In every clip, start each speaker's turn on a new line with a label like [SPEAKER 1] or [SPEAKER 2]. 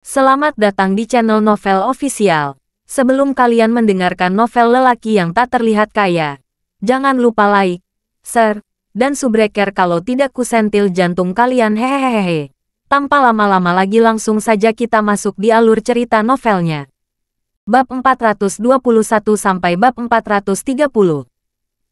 [SPEAKER 1] Selamat datang di channel Novel Official. Sebelum kalian mendengarkan novel lelaki yang tak terlihat kaya, jangan lupa like, share, dan subrek kalau tidak kusentil jantung kalian hehehehe. Tanpa lama-lama lagi langsung saja kita masuk di alur cerita novelnya. Bab 421 sampai bab 430.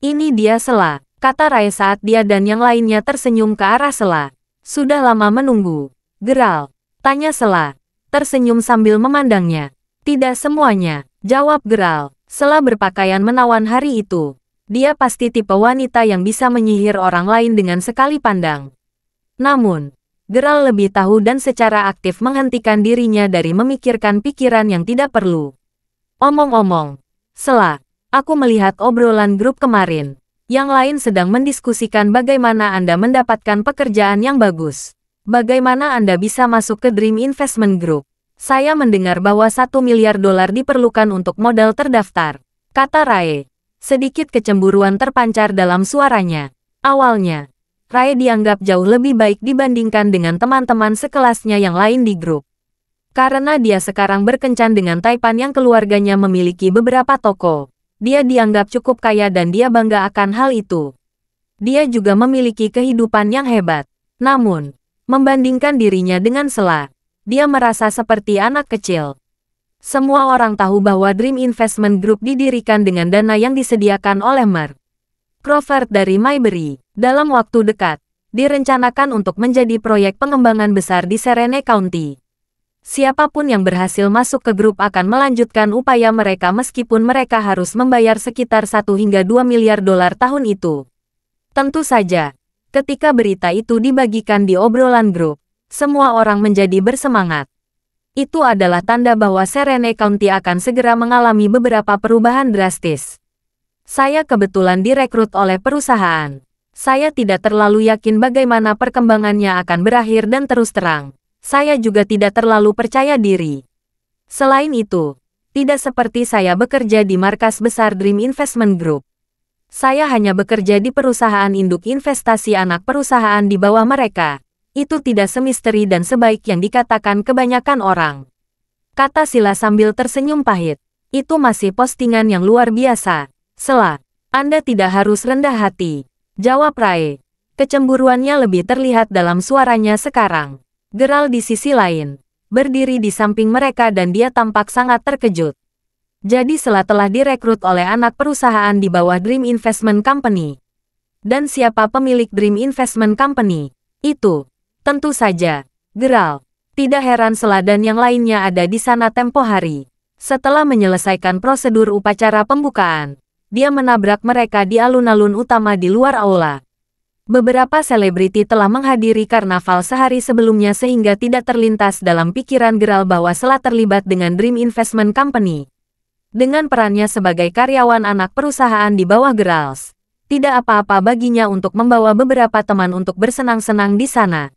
[SPEAKER 1] Ini dia Sela, kata Rai saat dia dan yang lainnya tersenyum ke arah Sela. Sudah lama menunggu, Geral, tanya Sela, tersenyum sambil memandangnya. Tidak semuanya, jawab Geral. Sela berpakaian menawan hari itu. Dia pasti tipe wanita yang bisa menyihir orang lain dengan sekali pandang. Namun, Geral lebih tahu dan secara aktif menghentikan dirinya dari memikirkan pikiran yang tidak perlu. Omong-omong, Sela, aku melihat obrolan grup kemarin. Yang lain sedang mendiskusikan bagaimana Anda mendapatkan pekerjaan yang bagus. Bagaimana Anda bisa masuk ke Dream Investment Group? Saya mendengar bahwa $1 miliar diperlukan untuk modal terdaftar, kata Rae. Sedikit kecemburuan terpancar dalam suaranya. Awalnya, Rae dianggap jauh lebih baik dibandingkan dengan teman-teman sekelasnya yang lain di grup. Karena dia sekarang berkencan dengan Taipan yang keluarganya memiliki beberapa toko, dia dianggap cukup kaya dan dia bangga akan hal itu. Dia juga memiliki kehidupan yang hebat. Namun, membandingkan dirinya dengan Sela, dia merasa seperti anak kecil. Semua orang tahu bahwa Dream Investment Group didirikan dengan dana yang disediakan oleh Mark Crawford dari Mayberry. Dalam waktu dekat, direncanakan untuk menjadi proyek pengembangan besar di Serene County. Siapapun yang berhasil masuk ke grup akan melanjutkan upaya mereka meskipun mereka harus membayar sekitar 1 hingga 2 miliar dolar tahun itu. Tentu saja, ketika berita itu dibagikan di obrolan grup, semua orang menjadi bersemangat. Itu adalah tanda bahwa Serene County akan segera mengalami beberapa perubahan drastis. Saya kebetulan direkrut oleh perusahaan. Saya tidak terlalu yakin bagaimana perkembangannya akan berakhir dan terus terang, saya juga tidak terlalu percaya diri. Selain itu, tidak seperti saya bekerja di markas besar Dream Investment Group. Saya hanya bekerja di perusahaan induk investasi anak perusahaan di bawah mereka. Itu tidak semisteri dan sebaik yang dikatakan kebanyakan orang, kata Sila sambil tersenyum pahit. Itu masih postingan yang luar biasa, Sela. Anda tidak harus rendah hati, jawab Rae. Kecemburuannya lebih terlihat dalam suaranya sekarang. Geral di sisi lain, berdiri di samping mereka dan dia tampak sangat terkejut. Jadi Sela telah direkrut oleh anak perusahaan di bawah Dream Investment Company. Dan siapa pemilik Dream Investment Company? Itu, tentu saja, Geral. Tidak heran Sela dan yang lainnya ada di sana tempo hari. Setelah menyelesaikan prosedur upacara pembukaan, dia menabrak mereka di alun-alun utama di luar aula. Beberapa selebriti telah menghadiri karnaval sehari sebelumnya sehingga tidak terlintas dalam pikiran Geral bahwa Sela terlibat dengan Dream Investment Company. Dengan perannya sebagai karyawan anak perusahaan di bawah Gerals, tidak apa-apa baginya untuk membawa beberapa teman untuk bersenang-senang di sana.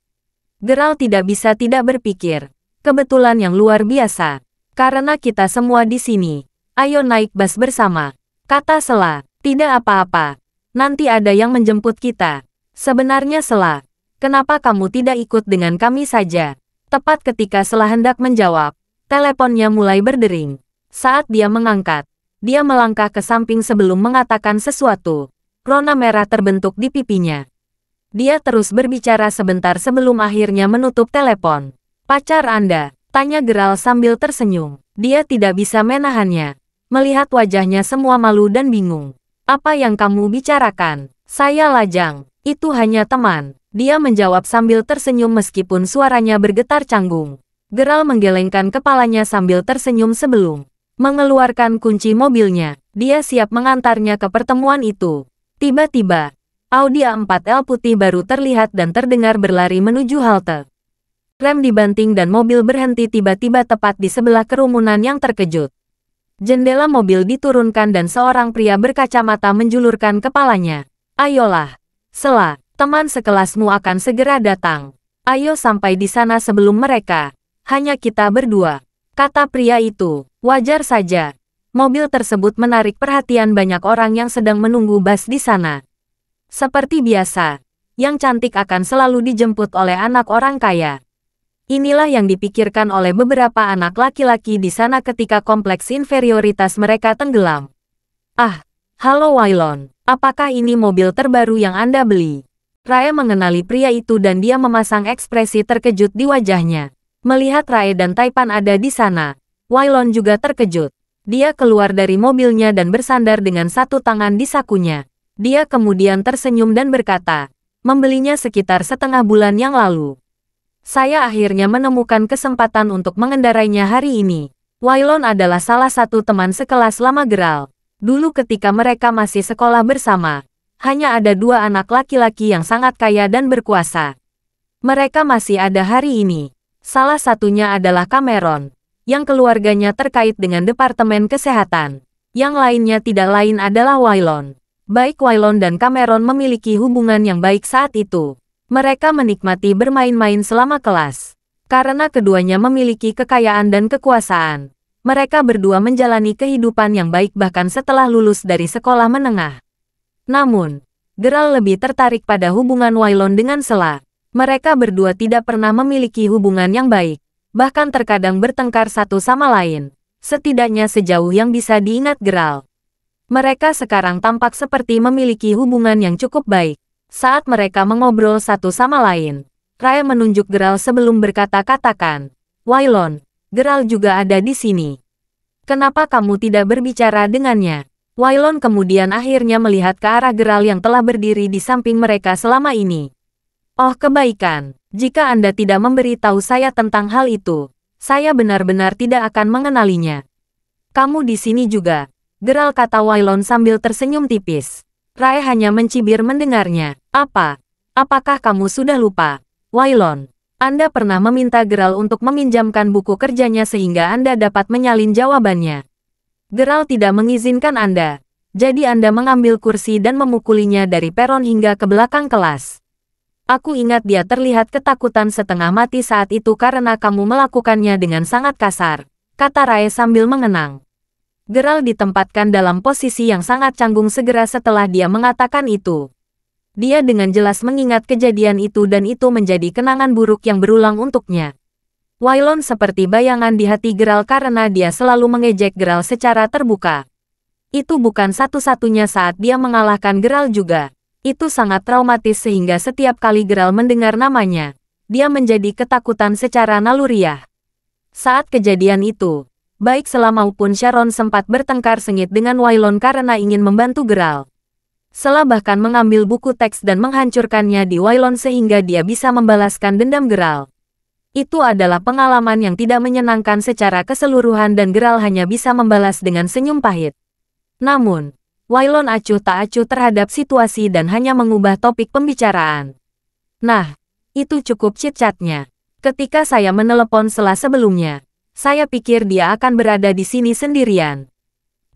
[SPEAKER 1] Geral tidak bisa tidak berpikir, kebetulan yang luar biasa. Karena kita semua di sini, ayo naik bus bersama, kata Sela. Tidak apa-apa, nanti ada yang menjemput kita. Sebenarnya Sela, kenapa kamu tidak ikut dengan kami saja? Tepat ketika Sela hendak menjawab, teleponnya mulai berdering. Saat dia mengangkat, dia melangkah ke samping sebelum mengatakan sesuatu. Rona merah terbentuk di pipinya. Dia terus berbicara sebentar sebelum akhirnya menutup telepon. Pacar Anda, tanya Geral sambil tersenyum. Dia tidak bisa menahannya. Melihat wajahnya semua malu dan bingung. Apa yang kamu bicarakan? Saya lajang. Itu hanya teman. Dia menjawab sambil tersenyum meskipun suaranya bergetar canggung. Geral menggelengkan kepalanya sambil tersenyum sebelum mengeluarkan kunci mobilnya. Dia siap mengantarnya ke pertemuan itu. Tiba-tiba, Audi A4L putih baru terlihat dan terdengar berlari menuju halte. Rem dibanting dan mobil berhenti tiba-tiba tepat di sebelah kerumunan yang terkejut. Jendela mobil diturunkan dan seorang pria berkacamata menjulurkan kepalanya. Ayolah, Sela, teman sekelasmu akan segera datang. Ayo sampai di sana sebelum mereka. Hanya kita berdua, kata pria itu. Wajar saja. Mobil tersebut menarik perhatian banyak orang yang sedang menunggu bus di sana. Seperti biasa, yang cantik akan selalu dijemput oleh anak orang kaya. Inilah yang dipikirkan oleh beberapa anak laki-laki di sana ketika kompleks inferioritas mereka tenggelam. Ah, halo Wailon, apakah ini mobil terbaru yang Anda beli? Rae mengenali pria itu dan dia memasang ekspresi terkejut di wajahnya. Melihat Rae dan Taipan ada di sana, Wailon juga terkejut. Dia keluar dari mobilnya dan bersandar dengan satu tangan di sakunya. Dia kemudian tersenyum dan berkata, membelinya sekitar setengah bulan yang lalu. Saya akhirnya menemukan kesempatan untuk mengendarainya hari ini. Wailon adalah salah satu teman sekelas lama Geralt. Dulu ketika mereka masih sekolah bersama, hanya ada dua anak laki-laki yang sangat kaya dan berkuasa. Mereka masih ada hari ini. Salah satunya adalah Cameron, yang keluarganya terkait dengan Departemen Kesehatan. Yang lainnya tidak lain adalah Wailon. Baik Wailon dan Cameron memiliki hubungan yang baik saat itu. Mereka menikmati bermain-main selama kelas. Karena keduanya memiliki kekayaan dan kekuasaan, mereka berdua menjalani kehidupan yang baik bahkan setelah lulus dari sekolah menengah. Namun, Geralt lebih tertarik pada hubungan Wailon dengan Sela. Mereka berdua tidak pernah memiliki hubungan yang baik, bahkan terkadang bertengkar satu sama lain, setidaknya sejauh yang bisa diingat Geralt. Mereka sekarang tampak seperti memiliki hubungan yang cukup baik. Saat mereka mengobrol satu sama lain, Rae menunjuk Geralt sebelum berkata-katakan, Wailon, Geralt juga ada di sini. Kenapa kamu tidak berbicara dengannya? Wailon kemudian akhirnya melihat ke arah Geralt yang telah berdiri di samping mereka selama ini. Oh kebaikan, jika Anda tidak memberitahu saya tentang hal itu, saya benar-benar tidak akan mengenalinya. Kamu di sini juga, Geralt kata Wailon sambil tersenyum tipis. Rae hanya mencibir mendengarnya. Apakah kamu sudah lupa? Wailon, Anda pernah meminta Geralt untuk meminjamkan buku kerjanya sehingga Anda dapat menyalin jawabannya. Geralt tidak mengizinkan Anda, jadi Anda mengambil kursi dan memukulinya dari peron hingga ke belakang kelas. Aku ingat dia terlihat ketakutan setengah mati saat itu karena kamu melakukannya dengan sangat kasar, kata Rae sambil mengenang. Geralt ditempatkan dalam posisi yang sangat canggung segera setelah dia mengatakan itu. Dia dengan jelas mengingat kejadian itu dan itu menjadi kenangan buruk yang berulang untuknya. Wailon seperti bayangan di hati Geralt karena dia selalu mengejek Geralt secara terbuka. Itu bukan satu-satunya saat dia mengalahkan Geralt juga. Itu sangat traumatis sehingga setiap kali Geralt mendengar namanya, dia menjadi ketakutan secara naluriah. Saat kejadian itu, baik Sela maupun Sharon sempat bertengkar sengit dengan Wailon karena ingin membantu Geralt. Sela bahkan mengambil buku teks dan menghancurkannya di Wailon sehingga dia bisa membalaskan dendam Geralt. Itu adalah pengalaman yang tidak menyenangkan secara keseluruhan dan Geralt hanya bisa membalas dengan senyum pahit. Namun, Wailon acuh tak acuh terhadap situasi dan hanya mengubah topik pembicaraan. Nah, itu cukup chit-chatnya. Ketika saya menelepon Sela sebelumnya, saya pikir dia akan berada di sini sendirian.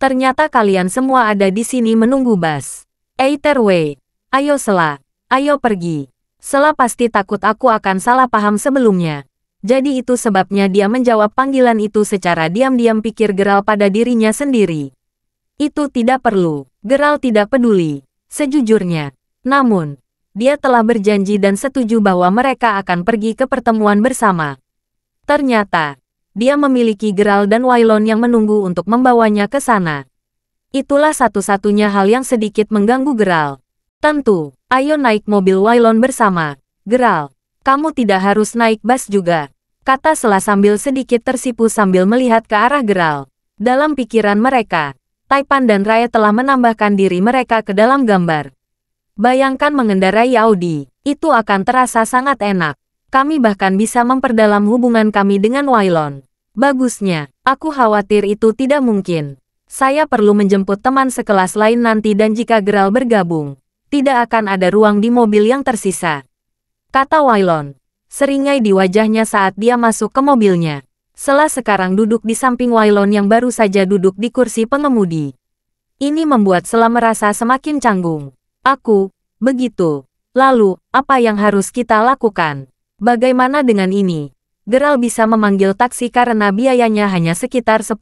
[SPEAKER 1] Ternyata kalian semua ada di sini menunggu Bas. Eiterwe, ayo Sela, ayo pergi. Sela pasti takut aku akan salah paham sebelumnya. Jadi itu sebabnya dia menjawab panggilan itu secara diam-diam pikir Geralt pada dirinya sendiri. Itu tidak perlu, Geralt tidak peduli, sejujurnya. Namun, dia telah berjanji dan setuju bahwa mereka akan pergi ke pertemuan bersama. Ternyata, dia memiliki Geralt dan Wailon yang menunggu untuk membawanya ke sana. Itulah satu-satunya hal yang sedikit mengganggu Geralt. Tentu, ayo naik mobil Wailon bersama. Geralt, kamu tidak harus naik bus juga, kata Sela sambil sedikit tersipu sambil melihat ke arah Geralt. Dalam pikiran mereka, Taipan dan Rae telah menambahkan diri mereka ke dalam gambar. Bayangkan mengendarai Audi, itu akan terasa sangat enak. Kami bahkan bisa memperdalam hubungan kami dengan Wailon. Bagusnya, aku khawatir itu tidak mungkin. Saya perlu menjemput teman sekelas lain nanti dan jika Geralt bergabung, tidak akan ada ruang di mobil yang tersisa, kata Wailon. Seringai di wajahnya saat dia masuk ke mobilnya. Sela sekarang duduk di samping Wailon yang baru saja duduk di kursi pengemudi. Ini membuat Sela merasa semakin canggung. Begitu. Lalu, apa yang harus kita lakukan? Bagaimana dengan ini? Geralt bisa memanggil taksi karena biayanya hanya sekitar $10.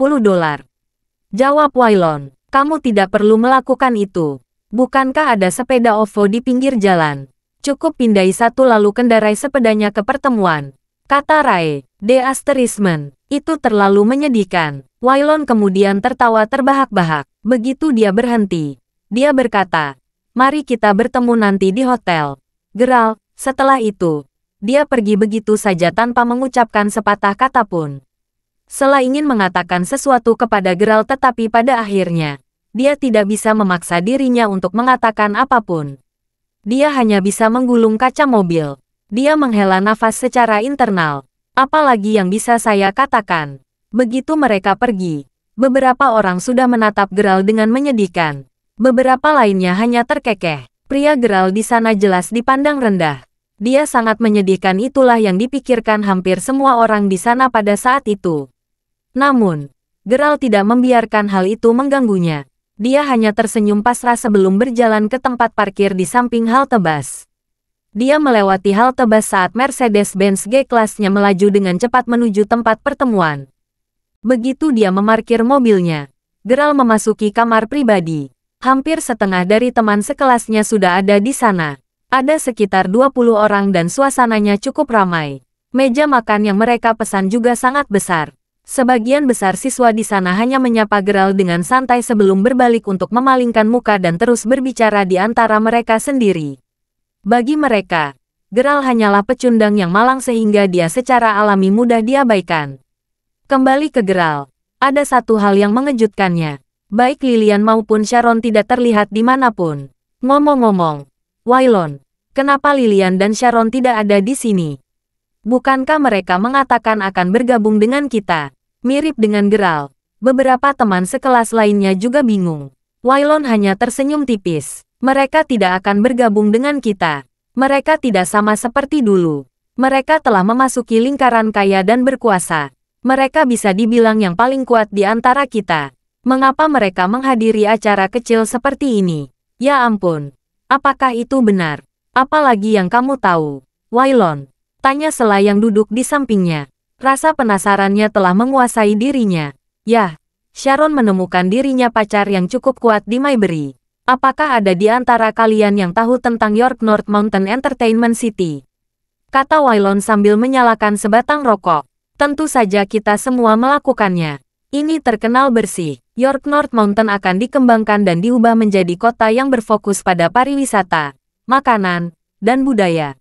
[SPEAKER 1] Jawab Wailon, kamu tidak perlu melakukan itu. Bukankah ada sepeda OVO di pinggir jalan? Cukup pindai satu lalu kendarai sepedanya ke pertemuan. kata Rae. Itu terlalu menyedihkan. Wailon kemudian tertawa terbahak-bahak. Begitu dia berhenti, dia berkata, mari kita bertemu nanti di hotel. Geralt, setelah itu, dia pergi begitu saja tanpa mengucapkan sepatah kata pun. Sela ingin mengatakan sesuatu kepada Geralt tetapi pada akhirnya, dia tidak bisa memaksa dirinya untuk mengatakan apapun. Dia hanya bisa menggulung kaca mobil. Dia menghela nafas secara internal. Apalagi yang bisa saya katakan? Begitu mereka pergi, beberapa orang sudah menatap Geralt dengan menyedihkan. Beberapa lainnya hanya terkekeh. Pria Geralt di sana jelas dipandang rendah. Dia sangat menyedihkan, itulah yang dipikirkan hampir semua orang di sana pada saat itu. Namun, Geralt tidak membiarkan hal itu mengganggunya. Dia hanya tersenyum pasrah sebelum berjalan ke tempat parkir di samping halte bus. Dia melewati halte bus saat Mercedes-Benz G-Class-nya melaju dengan cepat menuju tempat pertemuan. Begitu dia memarkir mobilnya, Geralt memasuki kamar pribadi. Hampir setengah dari teman sekelasnya sudah ada di sana. Ada sekitar 20 orang dan suasananya cukup ramai. Meja makan yang mereka pesan juga sangat besar. Sebagian besar siswa di sana hanya menyapa Geralt dengan santai sebelum berbalik untuk memalingkan muka dan terus berbicara di antara mereka sendiri. Bagi mereka, Geralt hanyalah pecundang yang malang sehingga dia secara alami mudah diabaikan. Kembali ke Geralt, ada satu hal yang mengejutkannya. Baik Lilian maupun Sharon tidak terlihat dimanapun. Ngomong-ngomong, Wailon, kenapa Lilian dan Sharon tidak ada di sini? Bukankah mereka mengatakan akan bergabung dengan kita? Mirip dengan Geralt, beberapa teman sekelas lainnya juga bingung. Wailon hanya tersenyum tipis. Mereka tidak akan bergabung dengan kita. Mereka tidak sama seperti dulu. Mereka telah memasuki lingkaran kaya dan berkuasa. Mereka bisa dibilang yang paling kuat di antara kita. Mengapa mereka menghadiri acara kecil seperti ini? Ya ampun, apakah itu benar? Apalagi yang kamu tahu, Wailon? Tanya Sela yang duduk di sampingnya. Rasa penasarannya telah menguasai dirinya. Yah, Sharon menemukan dirinya pacar yang cukup kuat di Maybury. Apakah ada di antara kalian yang tahu tentang York North Mountain Entertainment City? Kata Wailon sambil menyalakan sebatang rokok. Tentu saja kita semua melakukannya. Ini terkenal bersih. York North Mountain akan dikembangkan dan diubah menjadi kota yang berfokus pada pariwisata, makanan, dan budaya.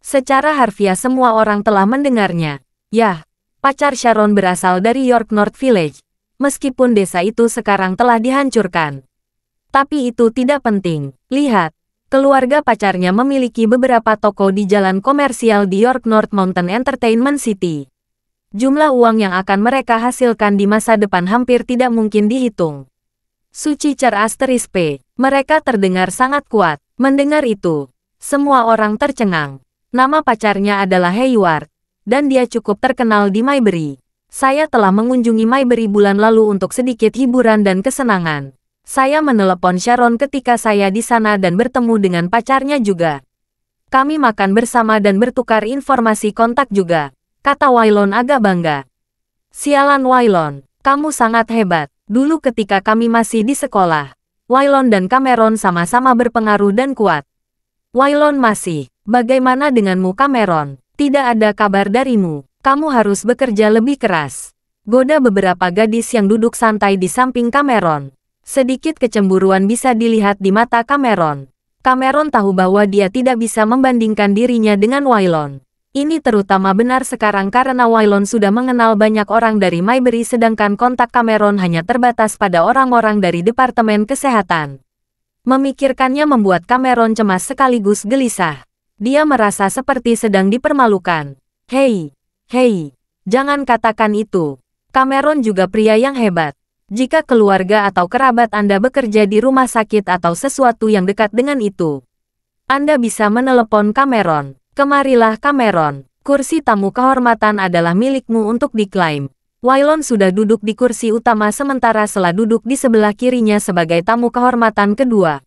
[SPEAKER 1] Secara harfiah semua orang telah mendengarnya. Yah, pacar Sharon berasal dari York North Village. Meskipun desa itu sekarang telah dihancurkan. Tapi itu tidak penting. Lihat, keluarga pacarnya memiliki beberapa toko di jalan komersial di York North Mountain Entertainment City. Jumlah uang yang akan mereka hasilkan di masa depan hampir tidak mungkin dihitung. Suci cer asterisk P. Mereka terdengar sangat kuat. Mendengar itu, semua orang tercengang. Nama pacarnya adalah Hayward, dan dia cukup terkenal di Maybury. Saya telah mengunjungi Maybury bulan lalu untuk sedikit hiburan dan kesenangan. Saya menelepon Sharon ketika saya di sana dan bertemu dengan pacarnya juga. Kami makan bersama dan bertukar informasi kontak juga. Kata Wailon agak bangga. Sialan Wailon, kamu sangat hebat. Dulu ketika kami masih di sekolah, Wailon dan Cameron sama-sama berpengaruh dan kuat. Wailon masih. Bagaimana denganmu Cameron? Tidak ada kabar darimu. Kamu harus bekerja lebih keras. Goda beberapa gadis yang duduk santai di samping Cameron. Sedikit kecemburuan bisa dilihat di mata Cameron. Cameron tahu bahwa dia tidak bisa membandingkan dirinya dengan Wailon. Ini terutama benar sekarang karena Wailon sudah mengenal banyak orang dari Maybury sedangkan kontak Cameron hanya terbatas pada orang-orang dari Departemen Kesehatan. Memikirkannya membuat Cameron cemas sekaligus gelisah. Dia merasa seperti sedang dipermalukan. Hei, jangan katakan itu. Cameron juga pria yang hebat. Jika keluarga atau kerabat Anda bekerja di rumah sakit atau sesuatu yang dekat dengan itu, Anda bisa menelepon Cameron. Kemarilah Cameron, kursi tamu kehormatan adalah milikmu untuk diklaim. Wailon sudah duduk di kursi utama sementara Sela duduk di sebelah kirinya sebagai tamu kehormatan kedua.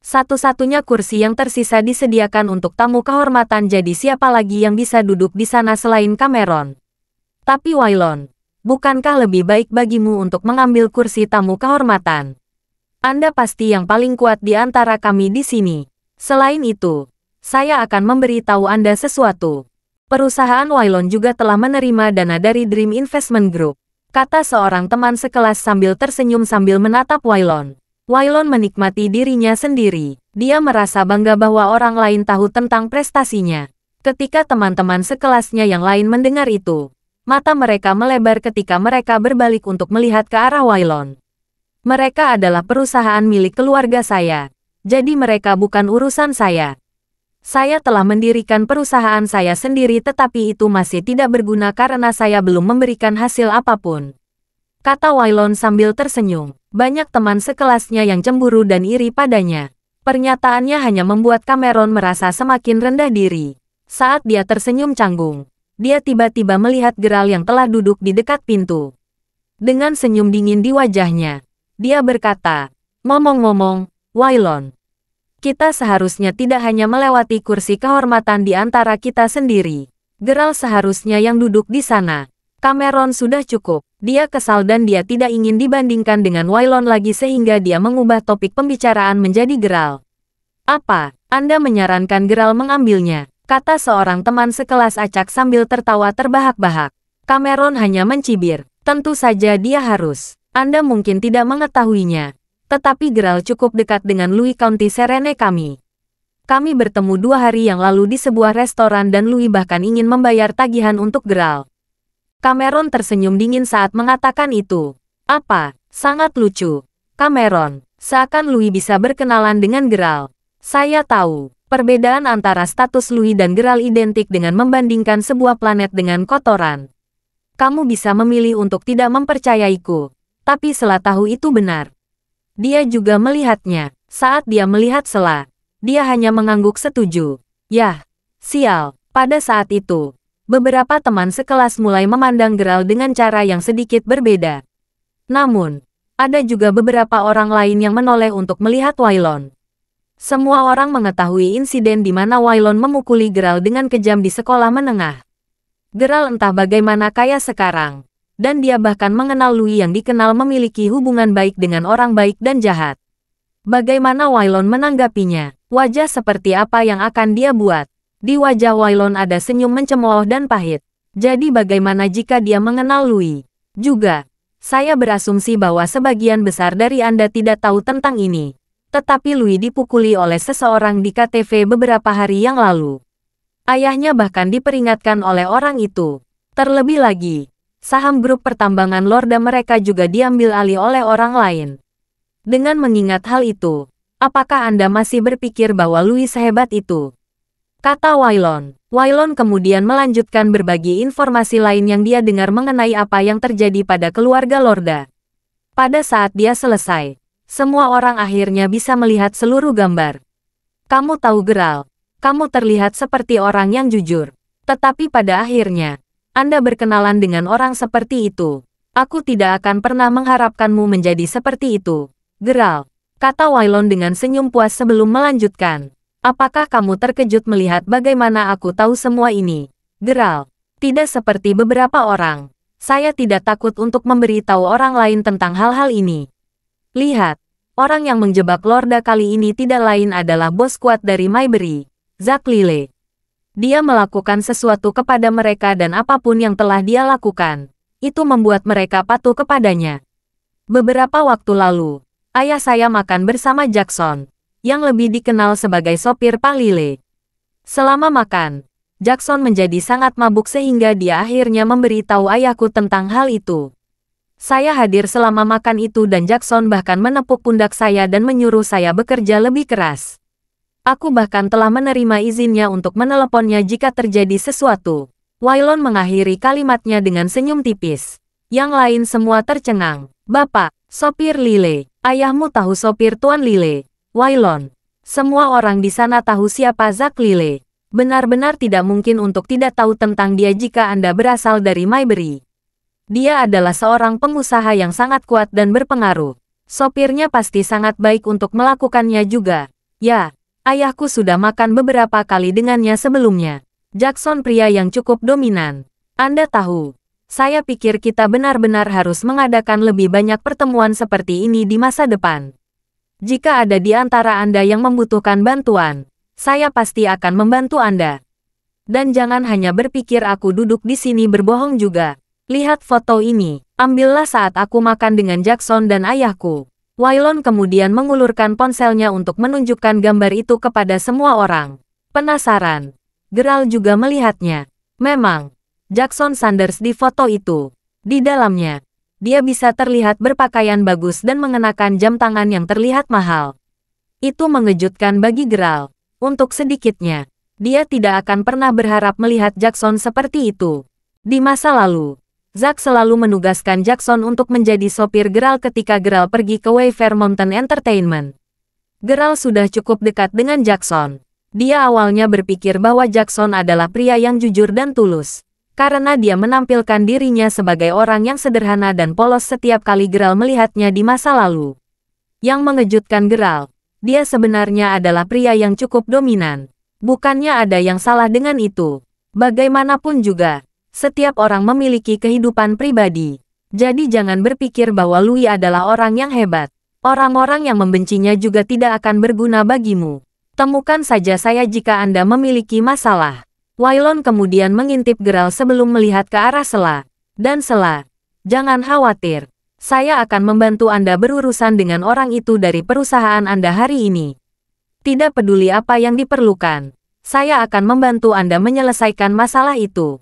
[SPEAKER 1] Satu-satunya kursi yang tersisa disediakan untuk tamu kehormatan jadi siapa lagi yang bisa duduk di sana selain Cameron. Tapi Wailon, bukankah lebih baik bagimu untuk mengambil kursi tamu kehormatan? Anda pasti yang paling kuat di antara kami di sini. Selain itu, saya akan memberitahu Anda sesuatu. Perusahaan Wailon juga telah menerima dana dari Dream Investment Group, kata seorang teman sekelas sambil tersenyum sambil menatap Wailon. Wailon menikmati dirinya sendiri. Dia merasa bangga bahwa orang lain tahu tentang prestasinya. Ketika teman-teman sekelasnya yang lain mendengar itu, mata mereka melebar ketika mereka berbalik untuk melihat ke arah Wailon. Mereka adalah perusahaan milik keluarga saya, jadi mereka bukan urusan saya. Saya telah mendirikan perusahaan saya sendiri tetapi itu masih tidak berguna karena saya belum memberikan hasil apapun. Kata Wailon sambil tersenyum. Banyak teman sekelasnya yang cemburu dan iri padanya. Pernyataannya hanya membuat Cameron merasa semakin rendah diri. Saat dia tersenyum canggung, dia tiba-tiba melihat Geralt yang telah duduk di dekat pintu. Dengan senyum dingin di wajahnya, dia berkata, "Ngomong-ngomong, Wailon, kita seharusnya tidak hanya melewati kursi kehormatan di antara kita sendiri. Geralt seharusnya yang duduk di sana." Cameron sudah cukup. Dia kesal dan dia tidak ingin dibandingkan dengan Wailon lagi sehingga dia mengubah topik pembicaraan menjadi Geralt. "Apa, Anda menyarankan Geralt mengambilnya?" kata seorang teman sekelas acak sambil tertawa terbahak-bahak. Cameron hanya mencibir. "Tentu saja dia harus. Anda mungkin tidak mengetahuinya. Tetapi Geralt cukup dekat dengan Louis County Serene kami. Kami bertemu 2 hari yang lalu di sebuah restoran dan Louis bahkan ingin membayar tagihan untuk Geralt." Cameron tersenyum dingin saat mengatakan itu. "Apa? Sangat lucu. Cameron, seakan Louis bisa berkenalan dengan Geralt. Saya tahu, perbedaan antara status Louis dan Geralt identik dengan membandingkan sebuah planet dengan kotoran. Kamu bisa memilih untuk tidak mempercayaiku, tapi Sela tahu itu benar." Dia juga melihatnya. Saat dia melihat Sela, dia hanya mengangguk setuju. Yah, sial. Pada saat itu, beberapa teman sekelas mulai memandang Geralt dengan cara yang sedikit berbeda. Namun, ada juga beberapa orang lain yang menoleh untuk melihat Wailon. Semua orang mengetahui insiden di mana Wailon memukuli Geralt dengan kejam di sekolah menengah. Geralt entah bagaimana kaya sekarang, dan dia bahkan mengenal Louis yang dikenal memiliki hubungan baik dengan orang baik dan jahat. Bagaimana Wailon menanggapinya? Wajah seperti apa yang akan dia buat? Di wajah Wailon ada senyum mencemooh dan pahit. Jadi bagaimana jika dia mengenal Louis? Juga, saya berasumsi bahwa sebagian besar dari Anda tidak tahu tentang ini. Tetapi Louis dipukuli oleh seseorang di KTV beberapa hari yang lalu. Ayahnya bahkan diperingatkan oleh orang itu. Terlebih lagi, saham grup pertambangan Lorda mereka juga diambil alih oleh orang lain. Dengan mengingat hal itu, apakah Anda masih berpikir bahwa Louis sehebat itu? Kata Wailon. Wailon kemudian melanjutkan berbagi informasi lain yang dia dengar mengenai apa yang terjadi pada keluarga Lorda. Pada saat dia selesai, semua orang akhirnya bisa melihat seluruh gambar. Kamu tahu Geralt, kamu terlihat seperti orang yang jujur. Tetapi pada akhirnya, Anda berkenalan dengan orang seperti itu. Aku tidak akan pernah mengharapkanmu menjadi seperti itu, Geralt, kata Wailon dengan senyum puas sebelum melanjutkan. Apakah kamu terkejut melihat bagaimana aku tahu semua ini, Geralt? Tidak seperti beberapa orang. Saya tidak takut untuk memberitahu orang lain tentang hal-hal ini. Lihat, orang yang menjebak Lorda kali ini tidak lain adalah bos kuat dari Mayberry, Zack Lyle. Dia melakukan sesuatu kepada mereka dan apapun yang telah dia lakukan, itu membuat mereka patuh kepadanya. Beberapa waktu lalu, ayah saya makan bersama Jackson, yang lebih dikenal sebagai sopir Pak Lyle. Selama makan, Jackson menjadi sangat mabuk sehingga dia akhirnya memberitahu ayahku tentang hal itu. Saya hadir selama makan itu dan Jackson bahkan menepuk pundak saya dan menyuruh saya bekerja lebih keras. Aku bahkan telah menerima izinnya untuk meneleponnya jika terjadi sesuatu. Wailon mengakhiri kalimatnya dengan senyum tipis. Yang lain semua tercengang. Bapak, sopir Lyle, ayahmu tahu sopir Tuan Lyle. Wailon, semua orang di sana tahu siapa Zack Lyle. Benar-benar tidak mungkin untuk tidak tahu tentang dia jika Anda berasal dari Mayberry. Dia adalah seorang pengusaha yang sangat kuat dan berpengaruh. Sopirnya pasti sangat baik untuk melakukannya juga. Ya. Ayahku sudah makan beberapa kali dengannya sebelumnya. Jackson pria yang cukup dominan. Anda tahu, saya pikir kita benar-benar harus mengadakan lebih banyak pertemuan seperti ini di masa depan. Jika ada di antara Anda yang membutuhkan bantuan, saya pasti akan membantu Anda. Dan jangan hanya berpikir aku duduk di sini berbohong juga. Lihat foto ini. Ambillah saat aku makan dengan Jackson dan ayahku. Wailon kemudian mengulurkan ponselnya untuk menunjukkan gambar itu kepada semua orang. Penasaran. Geralt juga melihatnya. Memang, Jackson Sanders di foto itu. Di dalamnya, dia bisa terlihat berpakaian bagus dan mengenakan jam tangan yang terlihat mahal. Itu mengejutkan bagi Geralt. Untuk sedikitnya, dia tidak akan pernah berharap melihat Jackson seperti itu. Di masa lalu, Zack selalu menugaskan Jackson untuk menjadi sopir Geralt ketika Geralt pergi ke Wayfair Mountain Entertainment. Geralt sudah cukup dekat dengan Jackson. Dia awalnya berpikir bahwa Jackson adalah pria yang jujur dan tulus, karena dia menampilkan dirinya sebagai orang yang sederhana dan polos setiap kali Geralt melihatnya di masa lalu. Yang mengejutkan Geralt, dia sebenarnya adalah pria yang cukup dominan. Bukannya ada yang salah dengan itu. Bagaimanapun juga, setiap orang memiliki kehidupan pribadi. Jadi jangan berpikir bahwa Louis adalah orang yang hebat. Orang-orang yang membencinya juga tidak akan berguna bagimu. Temukan saja saya jika Anda memiliki masalah. Wailon kemudian mengintip Geralt sebelum melihat ke arah Sela. Dan Sela, jangan khawatir. Saya akan membantu Anda berurusan dengan orang itu dari perusahaan Anda hari ini. Tidak peduli apa yang diperlukan, saya akan membantu Anda menyelesaikan masalah itu.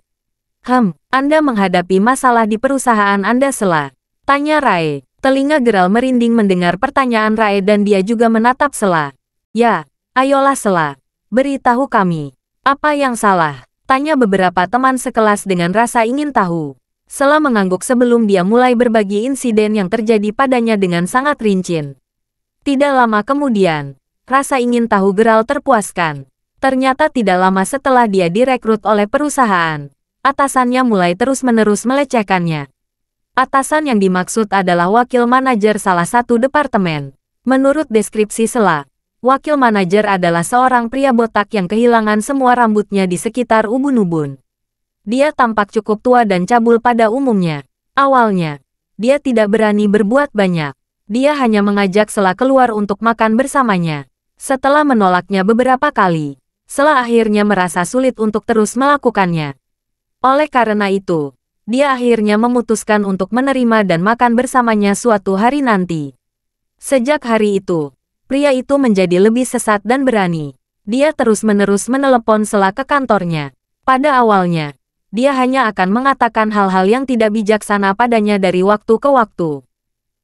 [SPEAKER 1] Anda menghadapi masalah di perusahaan Anda Sela? Tanya Rae. Telinga Geralt merinding mendengar pertanyaan Rae dan dia juga menatap Sela. Ya, ayolah Sela, beritahu kami. Apa yang salah? Tanya beberapa teman sekelas dengan rasa ingin tahu. Sela mengangguk sebelum dia mulai berbagi insiden yang terjadi padanya dengan sangat rinci. Tidak lama kemudian, rasa ingin tahu Geralt terpuaskan. Ternyata tidak lama setelah dia direkrut oleh perusahaan, atasannya mulai terus-menerus melecehkannya. Atasan yang dimaksud adalah wakil manajer salah satu departemen. Menurut deskripsi Sela, wakil manajer adalah seorang pria botak yang kehilangan semua rambutnya di sekitar ubun-ubun. Dia tampak cukup tua dan cabul pada umumnya. Awalnya, dia tidak berani berbuat banyak. Dia hanya mengajak Sela keluar untuk makan bersamanya. Setelah menolaknya beberapa kali, Sela akhirnya merasa sulit untuk terus melakukannya. Oleh karena itu, dia akhirnya memutuskan untuk menerima dan makan bersamanya suatu hari nanti. Sejak hari itu, pria itu menjadi lebih sesat dan berani. Dia terus-menerus menelepon Sela ke kantornya. Pada awalnya, dia hanya akan mengatakan hal-hal yang tidak bijaksana padanya dari waktu ke waktu.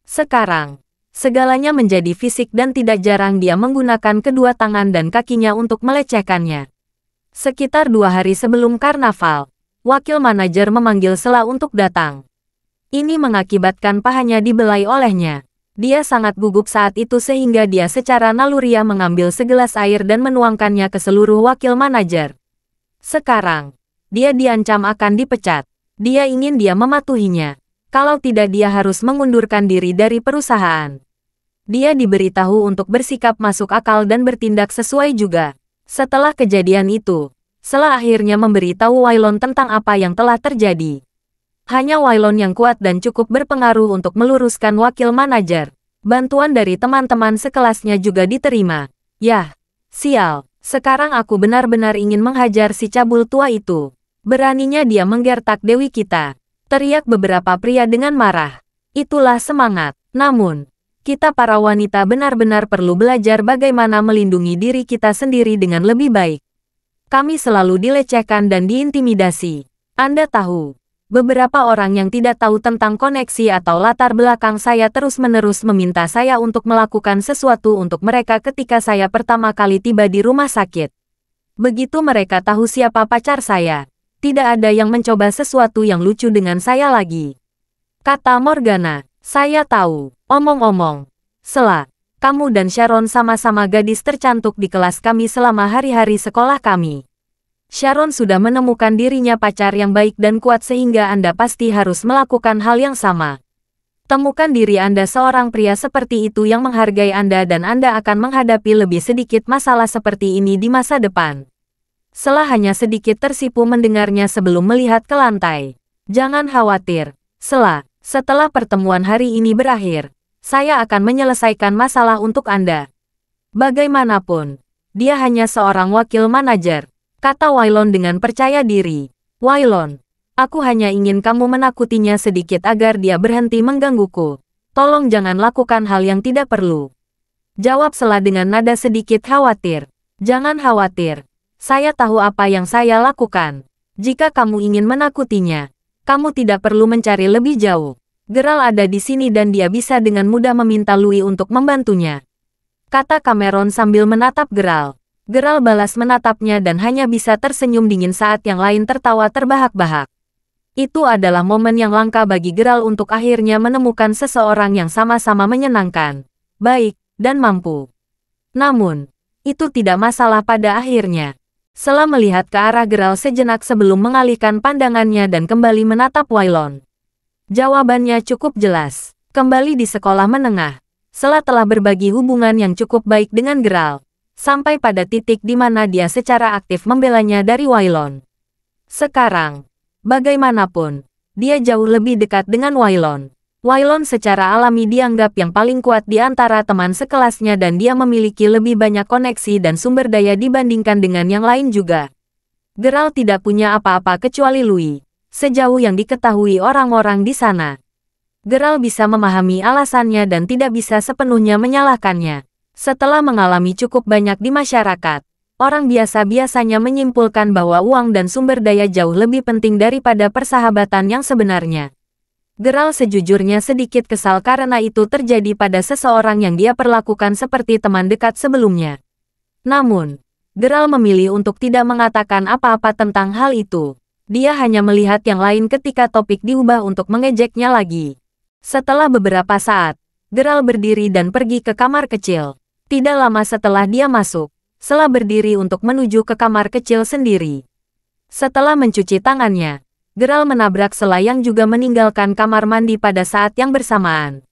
[SPEAKER 1] Sekarang, segalanya menjadi fisik dan tidak jarang dia menggunakan kedua tangan dan kakinya untuk melecehkannya. Sekitar 2 hari sebelum karnaval, wakil manajer memanggil Sela untuk datang. Ini mengakibatkan pahanya dibelai olehnya. Dia sangat gugup saat itu sehingga dia secara naluriah mengambil segelas air dan menuangkannya ke seluruh wakil manajer. Sekarang, dia diancam akan dipecat. Dia ingin dia mematuhinya. Kalau tidak dia harus mengundurkan diri dari perusahaan. Dia diberitahu untuk bersikap masuk akal dan bertindak sesuai juga. Setelah kejadian itu, Sela akhirnya memberitahu Wailon tentang apa yang telah terjadi. Hanya Wailon yang kuat dan cukup berpengaruh untuk meluruskan wakil manajer. Bantuan dari teman-teman sekelasnya juga diterima. Yah, sial, sekarang aku benar-benar ingin menghajar si cabul tua itu. Beraninya dia menggertak Dewi kita. Teriak beberapa pria dengan marah. Itulah semangat. Namun, kita para wanita benar-benar perlu belajar bagaimana melindungi diri kita sendiri dengan lebih baik. Kami selalu dilecehkan dan diintimidasi. Anda tahu, beberapa orang yang tidak tahu tentang koneksi atau latar belakang saya terus-menerus meminta saya untuk melakukan sesuatu untuk mereka ketika saya pertama kali tiba di rumah sakit. Begitu mereka tahu siapa pacar saya, tidak ada yang mencoba sesuatu yang lucu dengan saya lagi. Kata Morgana, saya tahu. Omong-omong, Sela, kamu dan Sharon sama-sama gadis tercantik di kelas kami selama hari-hari sekolah kami. Sharon sudah menemukan dirinya pacar yang baik dan kuat sehingga Anda pasti harus melakukan hal yang sama. Temukan diri Anda seorang pria seperti itu yang menghargai Anda dan Anda akan menghadapi lebih sedikit masalah seperti ini di masa depan. Sela hanya sedikit tersipu mendengarnya sebelum melihat ke lantai. Jangan khawatir, Sela, setelah pertemuan hari ini berakhir, saya akan menyelesaikan masalah untuk Anda. Bagaimanapun, dia hanya seorang wakil manajer. kata Wailon dengan percaya diri. Wailon, aku hanya ingin kamu menakutinya sedikit agar dia berhenti menggangguku. Tolong jangan lakukan hal yang tidak perlu. Jawab Sela dengan nada sedikit khawatir. Jangan khawatir. Saya tahu apa yang saya lakukan. Jika kamu ingin menakutinya, kamu tidak perlu mencari lebih jauh. Geralt ada di sini dan dia bisa dengan mudah meminta Louis untuk membantunya. Kata Cameron sambil menatap Geralt. Geralt balas menatapnya dan hanya bisa tersenyum dingin saat yang lain tertawa terbahak-bahak. Itu adalah momen yang langka bagi Geralt untuk akhirnya menemukan seseorang yang sama-sama menyenangkan, baik, dan mampu. Namun, itu tidak masalah pada akhirnya. Sela melihat ke arah Geralt sejenak sebelum mengalihkan pandangannya dan kembali menatap Wailon. Jawabannya cukup jelas. Kembali di sekolah menengah, Sela telah berbagi hubungan yang cukup baik dengan Geralt, sampai pada titik di mana dia secara aktif membelanya dari Wailon. Sekarang, bagaimanapun, dia jauh lebih dekat dengan Wailon. Wailon secara alami dianggap yang paling kuat di antara teman sekelasnya dan dia memiliki lebih banyak koneksi dan sumber daya dibandingkan dengan yang lain juga. Geralt tidak punya apa-apa kecuali Louis, sejauh yang diketahui orang-orang di sana. Geralt bisa memahami alasannya dan tidak bisa sepenuhnya menyalahkannya. Setelah mengalami cukup banyak di masyarakat, orang biasa biasanya menyimpulkan bahwa uang dan sumber daya jauh lebih penting daripada persahabatan yang sebenarnya. Geralt sejujurnya sedikit kesal karena itu terjadi pada seseorang yang dia perlakukan seperti teman dekat sebelumnya. Namun, Geralt memilih untuk tidak mengatakan apa-apa tentang hal itu. Dia hanya melihat yang lain ketika topik diubah untuk mengejeknya lagi. Setelah beberapa saat, Geralt berdiri dan pergi ke kamar kecil. Tidak lama setelah dia masuk, Sela berdiri untuk menuju ke kamar kecil sendiri. Setelah mencuci tangannya, Geralt menabrak Sela yang juga meninggalkan kamar mandi pada saat yang bersamaan.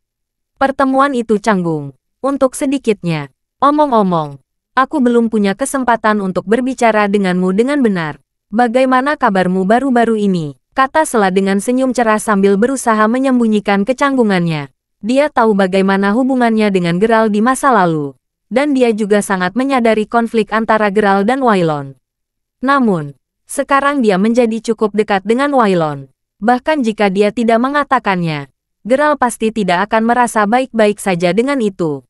[SPEAKER 1] Pertemuan itu canggung. Untuk sedikitnya, omong-omong, aku belum punya kesempatan untuk berbicara denganmu dengan benar. Bagaimana kabarmu baru-baru ini? Kata Sela dengan senyum cerah sambil berusaha menyembunyikan kecanggungannya. Dia tahu bagaimana hubungannya dengan Geralt di masa lalu. Dan dia juga sangat menyadari konflik antara Geralt dan Wailon. Namun, sekarang dia menjadi cukup dekat dengan Wailon. Bahkan jika dia tidak mengatakannya, Geralt pasti tidak akan merasa baik-baik saja dengan itu.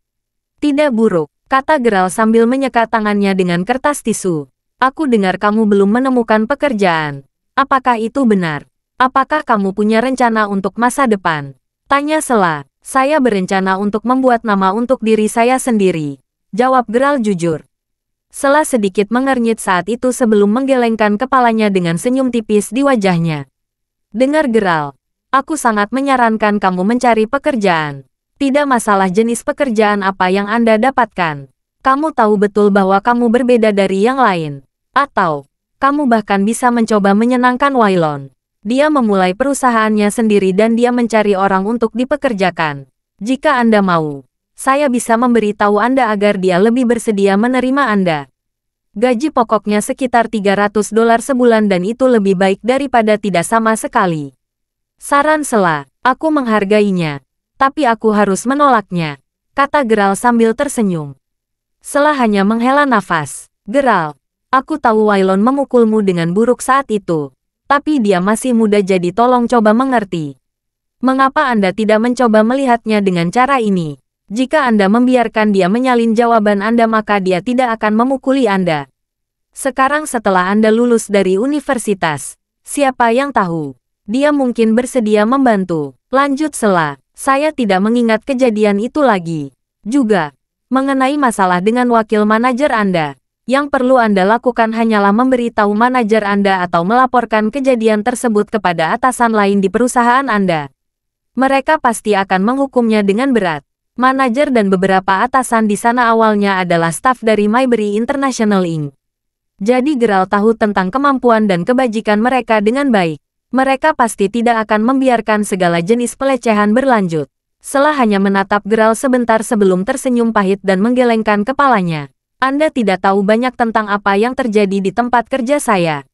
[SPEAKER 1] Tidak buruk, kata Geralt sambil menyeka tangannya dengan kertas tisu. Aku dengar kamu belum menemukan pekerjaan. Apakah itu benar? Apakah kamu punya rencana untuk masa depan? Tanya Sela. Saya berencana untuk membuat nama untuk diri saya sendiri. Jawab Geralt jujur. Sela sedikit mengernyit saat itu sebelum menggelengkan kepalanya dengan senyum tipis di wajahnya. Dengar Geralt, aku sangat menyarankan kamu mencari pekerjaan. Tidak masalah jenis pekerjaan apa yang Anda dapatkan. Kamu tahu betul bahwa kamu berbeda dari yang lain. Atau, kamu bahkan bisa mencoba menyenangkan Wailon. Dia memulai perusahaannya sendiri dan dia mencari orang untuk dipekerjakan. Jika Anda mau, saya bisa memberitahu Anda agar dia lebih bersedia menerima Anda. Gaji pokoknya sekitar $300 sebulan dan itu lebih baik daripada tidak sama sekali. Saran Sela, aku menghargainya, tapi aku harus menolaknya, kata Geralt sambil tersenyum. Sela hanya menghela nafas. Geralt, aku tahu Wailon memukulmu dengan buruk saat itu, tapi dia masih muda jadi tolong coba mengerti. Mengapa Anda tidak mencoba melihatnya dengan cara ini? Jika Anda membiarkan dia menyalin jawaban Anda maka dia tidak akan memukuli Anda. Sekarang setelah Anda lulus dari universitas, siapa yang tahu? Dia mungkin bersedia membantu. Lanjut Sela, saya tidak mengingat kejadian itu lagi. Juga, mengenai masalah dengan wakil manajer Anda, yang perlu Anda lakukan hanyalah memberitahu manajer Anda atau melaporkan kejadian tersebut kepada atasan lain di perusahaan Anda. Mereka pasti akan menghukumnya dengan berat. Manajer dan beberapa atasan di sana awalnya adalah staf dari Mayberry International Inc. Jadi Geralt tahu tentang kemampuan dan kebajikan mereka dengan baik. Mereka pasti tidak akan membiarkan segala jenis pelecehan berlanjut. Sela hanya menatap Geralt sebentar sebelum tersenyum pahit dan menggelengkan kepalanya. Anda tidak tahu banyak tentang apa yang terjadi di tempat kerja saya.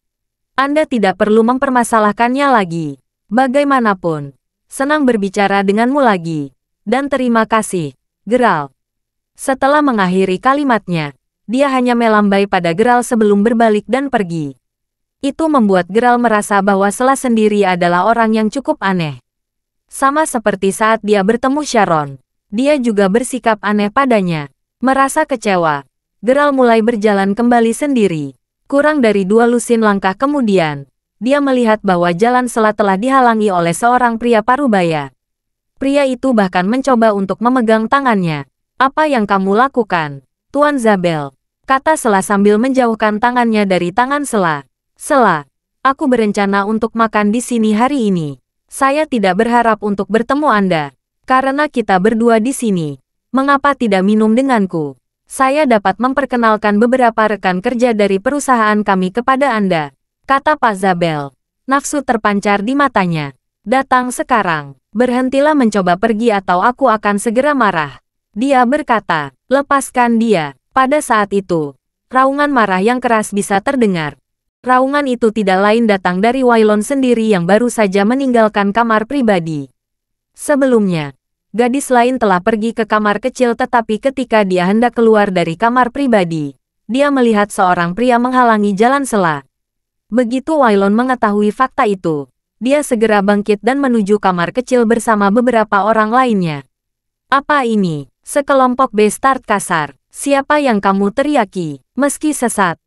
[SPEAKER 1] Anda tidak perlu mempermasalahkannya lagi. Bagaimanapun, senang berbicara denganmu lagi. Dan terima kasih, Geralt. Setelah mengakhiri kalimatnya, dia hanya melambai pada Geralt sebelum berbalik dan pergi. Itu membuat Geralt merasa bahwa Sela sendiri adalah orang yang cukup aneh. Sama seperti saat dia bertemu Sharon, dia juga bersikap aneh padanya. Merasa kecewa, Geralt mulai berjalan kembali sendiri. Kurang dari 2 lusin langkah kemudian, dia melihat bahwa jalan Sela telah dihalangi oleh seorang pria parubaya. Pria itu bahkan mencoba untuk memegang tangannya. "Apa yang kamu lakukan, Tuan Zabel?" kata Sela sambil menjauhkan tangannya dari tangan Sela. "Sela, aku berencana untuk makan di sini hari ini. Saya tidak berharap untuk bertemu Anda. Karena kita berdua di sini, mengapa tidak minum denganku? Saya dapat memperkenalkan beberapa rekan kerja dari perusahaan kami kepada Anda," kata Pak Zabel. Nafsu terpancar di matanya. "Datang sekarang. Berhentilah mencoba pergi atau aku akan segera marah." Dia berkata, "Lepaskan dia." Pada saat itu, raungan marah yang keras bisa terdengar. Raungan itu tidak lain datang dari Wailon sendiri yang baru saja meninggalkan kamar pribadi. Sebelumnya, gadis lain telah pergi ke kamar kecil tetapi ketika dia hendak keluar dari kamar pribadi, dia melihat seorang pria menghalangi jalan Sela. Begitu Wailon mengetahui fakta itu, dia segera bangkit dan menuju kamar kecil bersama beberapa orang lainnya. "Apa ini? Sekelompok bastard kasar. Siapa yang kamu teriaki?" Meski sesat,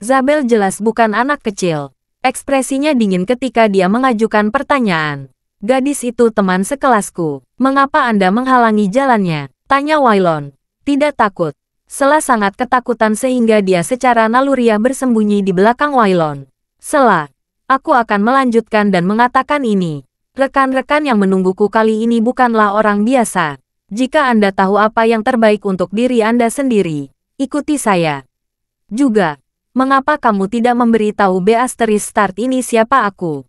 [SPEAKER 1] Zabel jelas bukan anak kecil. Ekspresinya dingin ketika dia mengajukan pertanyaan. "Gadis itu teman sekelasku. Mengapa Anda menghalangi jalannya?" tanya Wailon. "Tidak takut." Sela sangat ketakutan sehingga dia secara naluriah bersembunyi di belakang Wailon. "Sela, aku akan melanjutkan dan mengatakan ini. Rekan-rekan yang menungguku kali ini bukanlah orang biasa. Jika Anda tahu apa yang terbaik untuk diri Anda sendiri, ikuti saya. Juga, mengapa kamu tidak memberitahu Beatrice ini siapa aku?"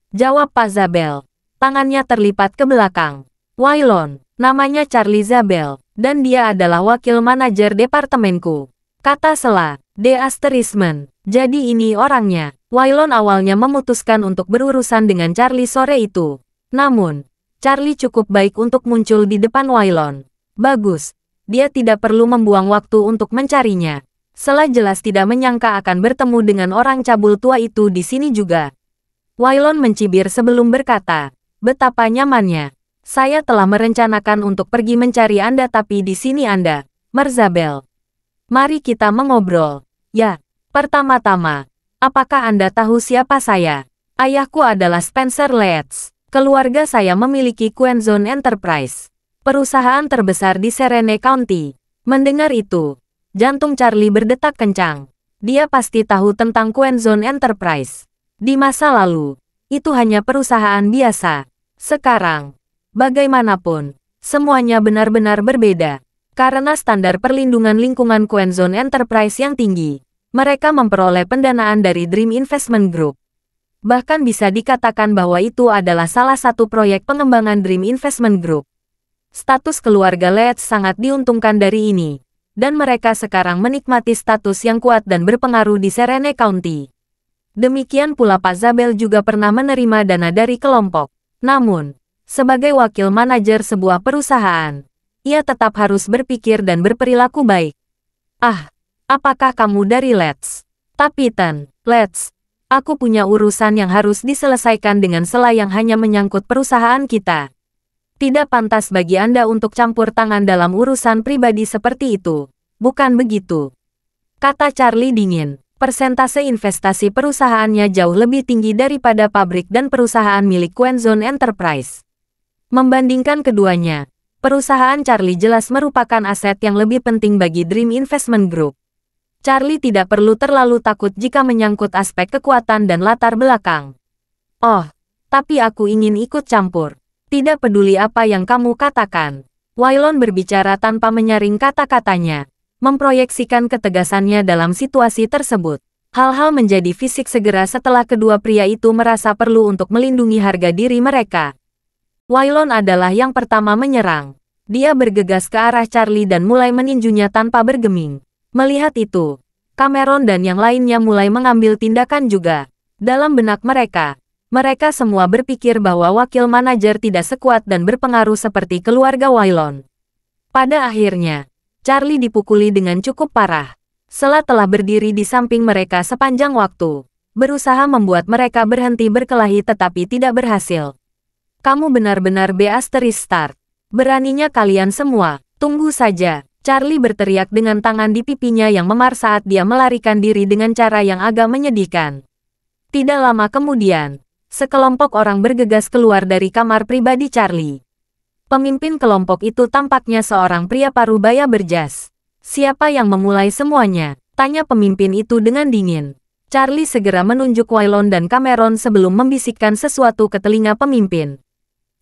[SPEAKER 1] jawab Pak Zabel. Tangannya terlipat ke belakang. "Wailon, namanya Charlie Zabel, dan dia adalah wakil manajer departemenku," kata Sela. "Beatrice, jadi ini orangnya." Wailon awalnya memutuskan untuk berurusan dengan Charlie sore itu. Namun, Charlie cukup baik untuk muncul di depan Wailon. Bagus, dia tidak perlu membuang waktu untuk mencarinya. Sela jelas tidak menyangka akan bertemu dengan orang cabul tua itu di sini juga. Wailon mencibir sebelum berkata, "Betapa nyamannya. Saya telah merencanakan untuk pergi mencari Anda tapi di sini Anda, Zabel. Mari kita mengobrol." "Ya, pertama-tama, apakah Anda tahu siapa saya?" "Ayahku adalah Spencer Leeds. Keluarga saya memiliki Quenzone Enterprise, perusahaan terbesar di Serene County." Mendengar itu, jantung Charlie berdetak kencang. Dia pasti tahu tentang Quenzone Enterprise. Di masa lalu, itu hanya perusahaan biasa. Sekarang, bagaimanapun, semuanya benar-benar berbeda. Karena standar perlindungan lingkungan Quenzone Enterprise yang tinggi, mereka memperoleh pendanaan dari Dream Investment Group. Bahkan bisa dikatakan bahwa itu adalah salah satu proyek pengembangan Dream Investment Group. Status keluarga Leeds sangat diuntungkan dari ini, dan mereka sekarang menikmati status yang kuat dan berpengaruh di Serene County. Demikian pula Pak Zabel juga pernah menerima dana dari kelompok. Namun, sebagai wakil manajer sebuah perusahaan, ia tetap harus berpikir dan berperilaku baik. "Ah, apakah kamu dari Leeds?" "Tapi Leeds, aku punya urusan yang harus diselesaikan dengan Sela yang hanya menyangkut perusahaan kita. Tidak pantas bagi Anda untuk campur tangan dalam urusan pribadi seperti itu, bukan begitu?" kata Charlie dingin. Persentase investasi perusahaannya jauh lebih tinggi daripada pabrik dan perusahaan milik Quenzone Enterprise. Membandingkan keduanya, perusahaan Charlie jelas merupakan aset yang lebih penting bagi Dream Investment Group. Charlie tidak perlu terlalu takut jika menyangkut aspek kekuatan dan latar belakang. "Oh, tapi aku ingin ikut campur. Tidak peduli apa yang kamu katakan." Wailon berbicara tanpa menyaring kata-katanya, memproyeksikan ketegasannya dalam situasi tersebut. Hal-hal menjadi fisik segera setelah kedua pria itu merasa perlu untuk melindungi harga diri mereka. Wailon adalah yang pertama menyerang. Dia bergegas ke arah Charlie dan mulai meninjunya tanpa bergeming. Melihat itu, Cameron dan yang lainnya mulai mengambil tindakan juga. Dalam benak mereka, mereka semua berpikir bahwa wakil manajer tidak sekuat dan berpengaruh seperti keluarga Wailon. Pada akhirnya, Charlie dipukuli dengan cukup parah. Sela telah berdiri di samping mereka sepanjang waktu, berusaha membuat mereka berhenti berkelahi tetapi tidak berhasil. Kamu benar-benar Start. Beraninya kalian semua, tunggu saja. Charlie berteriak dengan tangan di pipinya yang memar saat dia melarikan diri dengan cara yang agak menyedihkan. Tidak lama kemudian, sekelompok orang bergegas keluar dari kamar pribadi Charlie. Pemimpin kelompok itu tampaknya seorang pria parubaya berjas. Siapa yang memulai semuanya? Tanya pemimpin itu dengan dingin. Charlie segera menunjuk Waylon dan Cameron sebelum membisikkan sesuatu ke telinga pemimpin.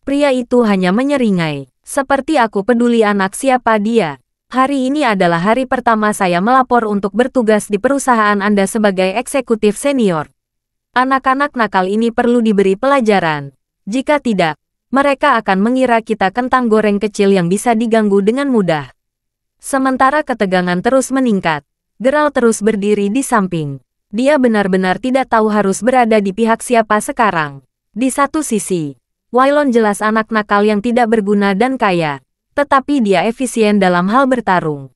[SPEAKER 1] Pria itu hanya menyeringai. Seperti aku peduli anak siapa dia. Hari ini adalah hari pertama saya melapor untuk bertugas di perusahaan Anda sebagai eksekutif senior. Anak-anak nakal ini perlu diberi pelajaran. Jika tidak, mereka akan mengira kita kentang goreng kecil yang bisa diganggu dengan mudah. Sementara ketegangan terus meningkat, Geralt terus berdiri di samping. Dia benar-benar tidak tahu harus berada di pihak siapa sekarang. Di satu sisi, Waylon jelas anak nakal yang tidak berguna dan kaya, tetapi dia efisien dalam hal bertarung.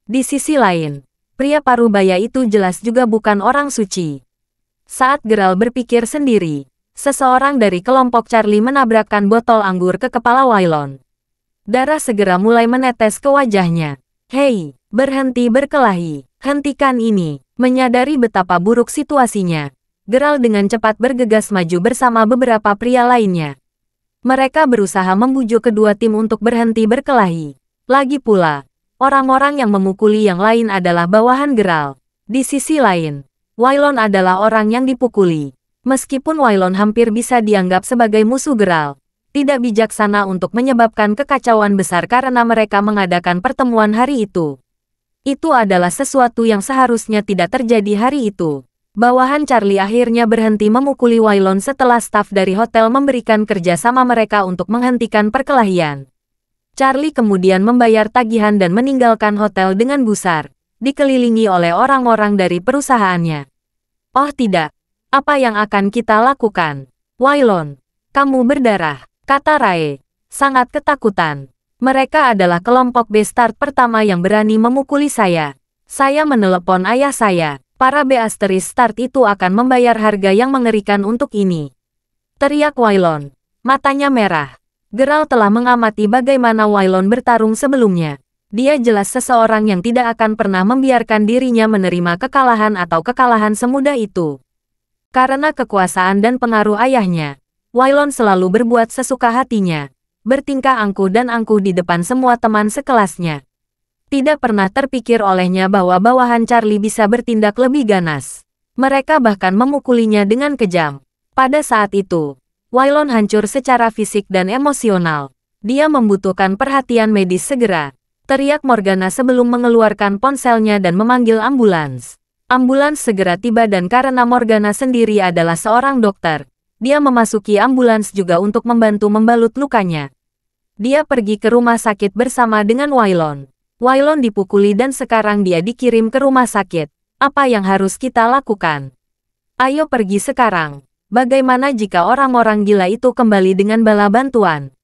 [SPEAKER 1] Di sisi lain, pria parubaya itu jelas juga bukan orang suci. Saat Geralt berpikir sendiri, seseorang dari kelompok Charlie menabrakkan botol anggur ke kepala Waylon. Darah segera mulai menetes ke wajahnya. Hei, berhenti berkelahi, hentikan ini. Menyadari betapa buruk situasinya, Geralt dengan cepat bergegas maju bersama beberapa pria lainnya. Mereka berusaha membujuk kedua tim untuk berhenti berkelahi. Lagi pula, orang-orang yang memukuli yang lain adalah bawahan Geralt. Di sisi lain, Waylon adalah orang yang dipukuli. Meskipun Waylon hampir bisa dianggap sebagai musuh Geralt, tidak bijaksana untuk menyebabkan kekacauan besar karena mereka mengadakan pertemuan hari itu. Itu adalah sesuatu yang seharusnya tidak terjadi hari itu. Bawahan Charlie akhirnya berhenti memukuli Waylon setelah staf dari hotel memberikan kerja sama mereka untuk menghentikan perkelahian. Charlie kemudian membayar tagihan dan meninggalkan hotel dengan gusar, dikelilingi oleh orang-orang dari perusahaannya. Oh tidak, apa yang akan kita lakukan? Waylon, kamu berdarah. Kata Rae, sangat ketakutan. Mereka adalah kelompok Start pertama yang berani memukuli saya. Saya menelepon ayah saya. Para Start itu akan membayar harga yang mengerikan untuk ini. Teriak Waylon. Matanya merah. Geralt telah mengamati bagaimana Waylon bertarung sebelumnya. Dia jelas seseorang yang tidak akan pernah membiarkan dirinya menerima kekalahan atau kekalahan semudah itu. Karena kekuasaan dan pengaruh ayahnya, Waylon selalu berbuat sesuka hatinya, bertingkah angkuh dan angkuh di depan semua teman sekelasnya. Tidak pernah terpikir olehnya bahwa bawahan Charlie bisa bertindak lebih ganas. Mereka bahkan memukulinya dengan kejam. Pada saat itu, Waylon hancur secara fisik dan emosional. Dia membutuhkan perhatian medis segera. Teriak Morgana sebelum mengeluarkan ponselnya dan memanggil ambulans. Ambulans segera tiba dan karena Morgana sendiri adalah seorang dokter, dia memasuki ambulans juga untuk membantu membalut lukanya. Dia pergi ke rumah sakit bersama dengan Waylon. Waylon dipukuli dan sekarang dia dikirim ke rumah sakit. Apa yang harus kita lakukan? Ayo pergi sekarang. Bagaimana jika orang-orang gila itu kembali dengan bala bantuan?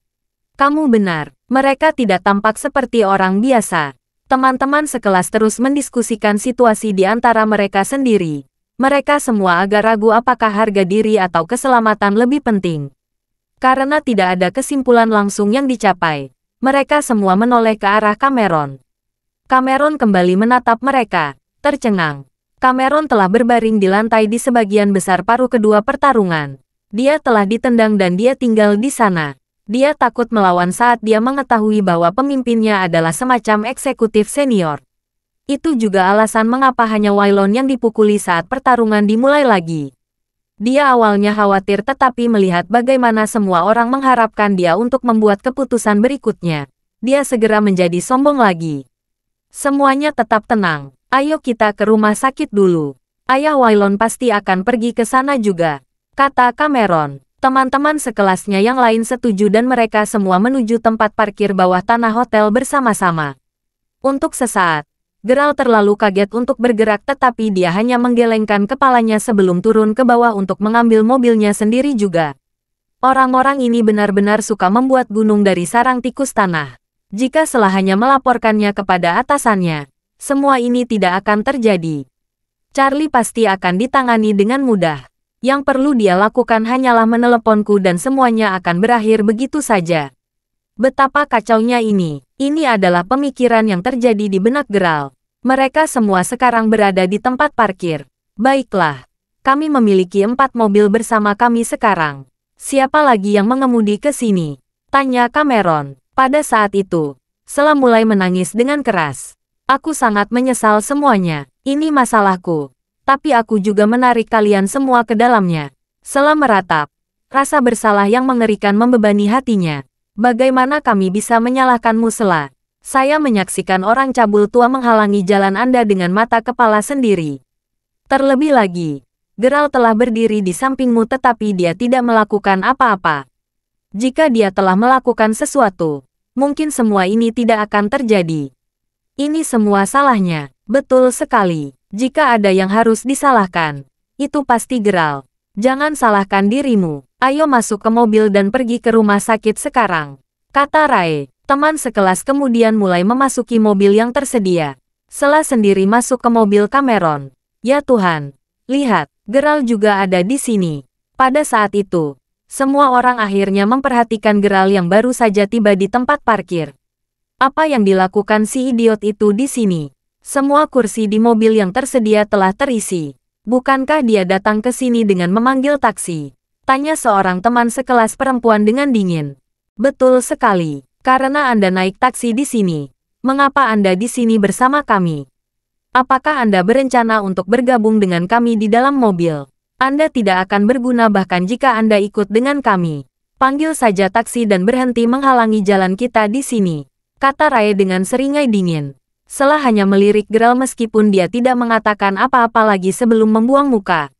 [SPEAKER 1] Kamu benar, mereka tidak tampak seperti orang biasa. Teman-teman sekelas terus mendiskusikan situasi di antara mereka sendiri. Mereka semua agak ragu apakah harga diri atau keselamatan lebih penting. Karena tidak ada kesimpulan langsung yang dicapai, mereka semua menoleh ke arah Cameron. Cameron kembali menatap mereka, tercengang. Cameron telah berbaring di lantai di sebagian besar paruh kedua pertarungan. Dia telah ditendang dan dia tinggal di sana. Dia takut melawan saat dia mengetahui bahwa pemimpinnya adalah semacam eksekutif senior. Itu juga alasan mengapa hanya Waylon yang dipukuli saat pertarungan dimulai lagi. Dia awalnya khawatir tetapi melihat bagaimana semua orang mengharapkan dia untuk membuat keputusan berikutnya. Dia segera menjadi sombong lagi. Semuanya tetap tenang. Ayo kita ke rumah sakit dulu. Ayah Waylon pasti akan pergi ke sana juga, kata Cameron. Teman-teman sekelasnya yang lain setuju dan mereka semua menuju tempat parkir bawah tanah hotel bersama-sama. Untuk sesaat, Geralt terlalu kaget untuk bergerak tetapi dia hanya menggelengkan kepalanya sebelum turun ke bawah untuk mengambil mobilnya sendiri juga. Orang-orang ini benar-benar suka membuat gunung dari sarang tikus tanah. Jika Sela hanya melaporkannya kepada atasannya, semua ini tidak akan terjadi. Charlie pasti akan ditangani dengan mudah. Yang perlu dia lakukan hanyalah meneleponku dan semuanya akan berakhir begitu saja. Betapa kacaunya ini. Ini adalah pemikiran yang terjadi di benak Geralt. Mereka semua sekarang berada di tempat parkir. Baiklah. Kami memiliki 4 mobil bersama kami sekarang. Siapa lagi yang mengemudi ke sini? Tanya Cameron. Pada saat itu, Sela mulai menangis dengan keras. Aku sangat menyesal semuanya. Ini masalahku. Tapi aku juga menarik kalian semua ke dalamnya. Sela meratap. Rasa bersalah yang mengerikan membebani hatinya. Bagaimana kami bisa menyalahkanmu, Sela? Saya menyaksikan orang cabul tua menghalangi jalan Anda dengan mata kepala sendiri. Terlebih lagi, Geralt telah berdiri di sampingmu tetapi dia tidak melakukan apa-apa. Jika dia telah melakukan sesuatu, mungkin semua ini tidak akan terjadi. Ini semua salahnya. Betul sekali. Jika ada yang harus disalahkan, itu pasti Geralt. Jangan salahkan dirimu. Ayo masuk ke mobil dan pergi ke rumah sakit sekarang. Kata Rae. Teman sekelas kemudian mulai memasuki mobil yang tersedia. Sela sendiri masuk ke mobil Cameron. Ya Tuhan. Lihat, Geralt juga ada di sini. Pada saat itu, semua orang akhirnya memperhatikan Geralt yang baru saja tiba di tempat parkir. Apa yang dilakukan si idiot itu di sini? Semua kursi di mobil yang tersedia telah terisi. Bukankah dia datang ke sini dengan memanggil taksi? Tanya seorang teman sekelas perempuan dengan dingin. Betul sekali. Karena Anda naik taksi di sini. Mengapa Anda di sini bersama kami? Apakah Anda berencana untuk bergabung dengan kami di dalam mobil? Anda tidak akan berguna bahkan jika Anda ikut dengan kami. Panggil saja taksi dan berhenti menghalangi jalan kita di sini. Kata Rae dengan seringai dingin. Sela hanya melirik Geralt meskipun dia tidak mengatakan apa-apa lagi sebelum membuang muka.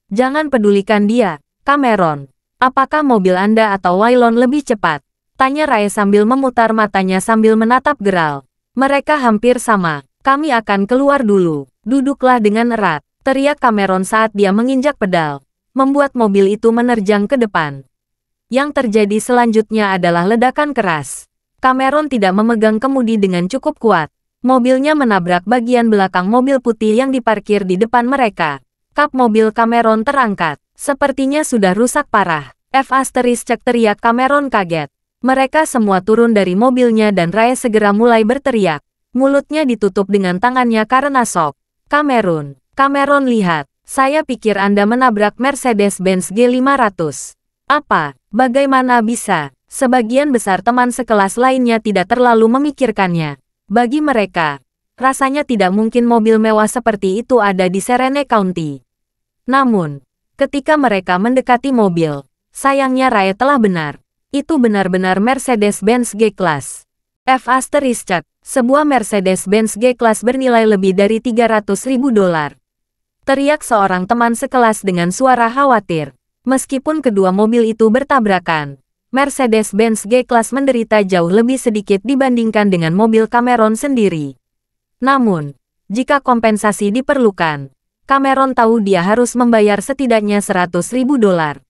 [SPEAKER 1] Jangan pedulikan dia, Cameron. Apakah mobil Anda atau Waylon lebih cepat? Tanya Rae sambil memutar matanya sambil menatap Geralt. Mereka hampir sama. Kami akan keluar dulu. Duduklah dengan erat. Teriak Cameron saat dia menginjak pedal. Membuat mobil itu menerjang ke depan. Yang terjadi selanjutnya adalah ledakan keras. Cameron tidak memegang kemudi dengan cukup kuat. Mobilnya menabrak bagian belakang mobil putih yang diparkir di depan mereka. Kap mobil Cameron terangkat. Sepertinya sudah rusak parah. Cek teriak Cameron kaget. Mereka semua turun dari mobilnya dan Rae segera mulai berteriak. Mulutnya ditutup dengan tangannya karena shock. Cameron lihat. Saya pikir Anda menabrak Mercedes-Benz G500. Apa? Bagaimana bisa? Sebagian besar teman sekelas lainnya tidak terlalu memikirkannya. Bagi mereka, rasanya tidak mungkin mobil mewah seperti itu ada di Serene County. Namun, ketika mereka mendekati mobil, sayangnya Rae telah benar. Itu benar-benar Mercedes-Benz G-Class. Cek, sebuah Mercedes-Benz G-Class bernilai lebih dari $300.000. Teriak seorang teman sekelas dengan suara khawatir. Meskipun kedua mobil itu bertabrakan, Mercedes-Benz G-Class menderita jauh lebih sedikit dibandingkan dengan mobil Cameron sendiri. Namun, jika kompensasi diperlukan, Cameron tahu dia harus membayar setidaknya $100.000.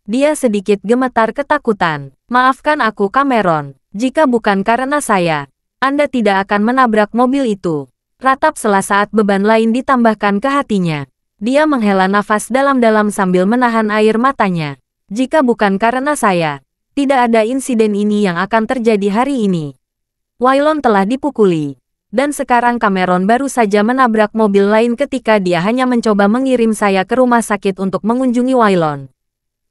[SPEAKER 1] Dia sedikit gemetar ketakutan. Maafkan aku Cameron, jika bukan karena saya, Anda tidak akan menabrak mobil itu. Ratap Sela saat beban lain ditambahkan ke hatinya. Dia menghela nafas dalam-dalam sambil menahan air matanya. Jika bukan karena saya, tidak ada insiden ini yang akan terjadi hari ini. Waylon telah dipukuli. Dan sekarang Cameron baru saja menabrak mobil lain ketika dia hanya mencoba mengirim saya ke rumah sakit untuk mengunjungi Waylon.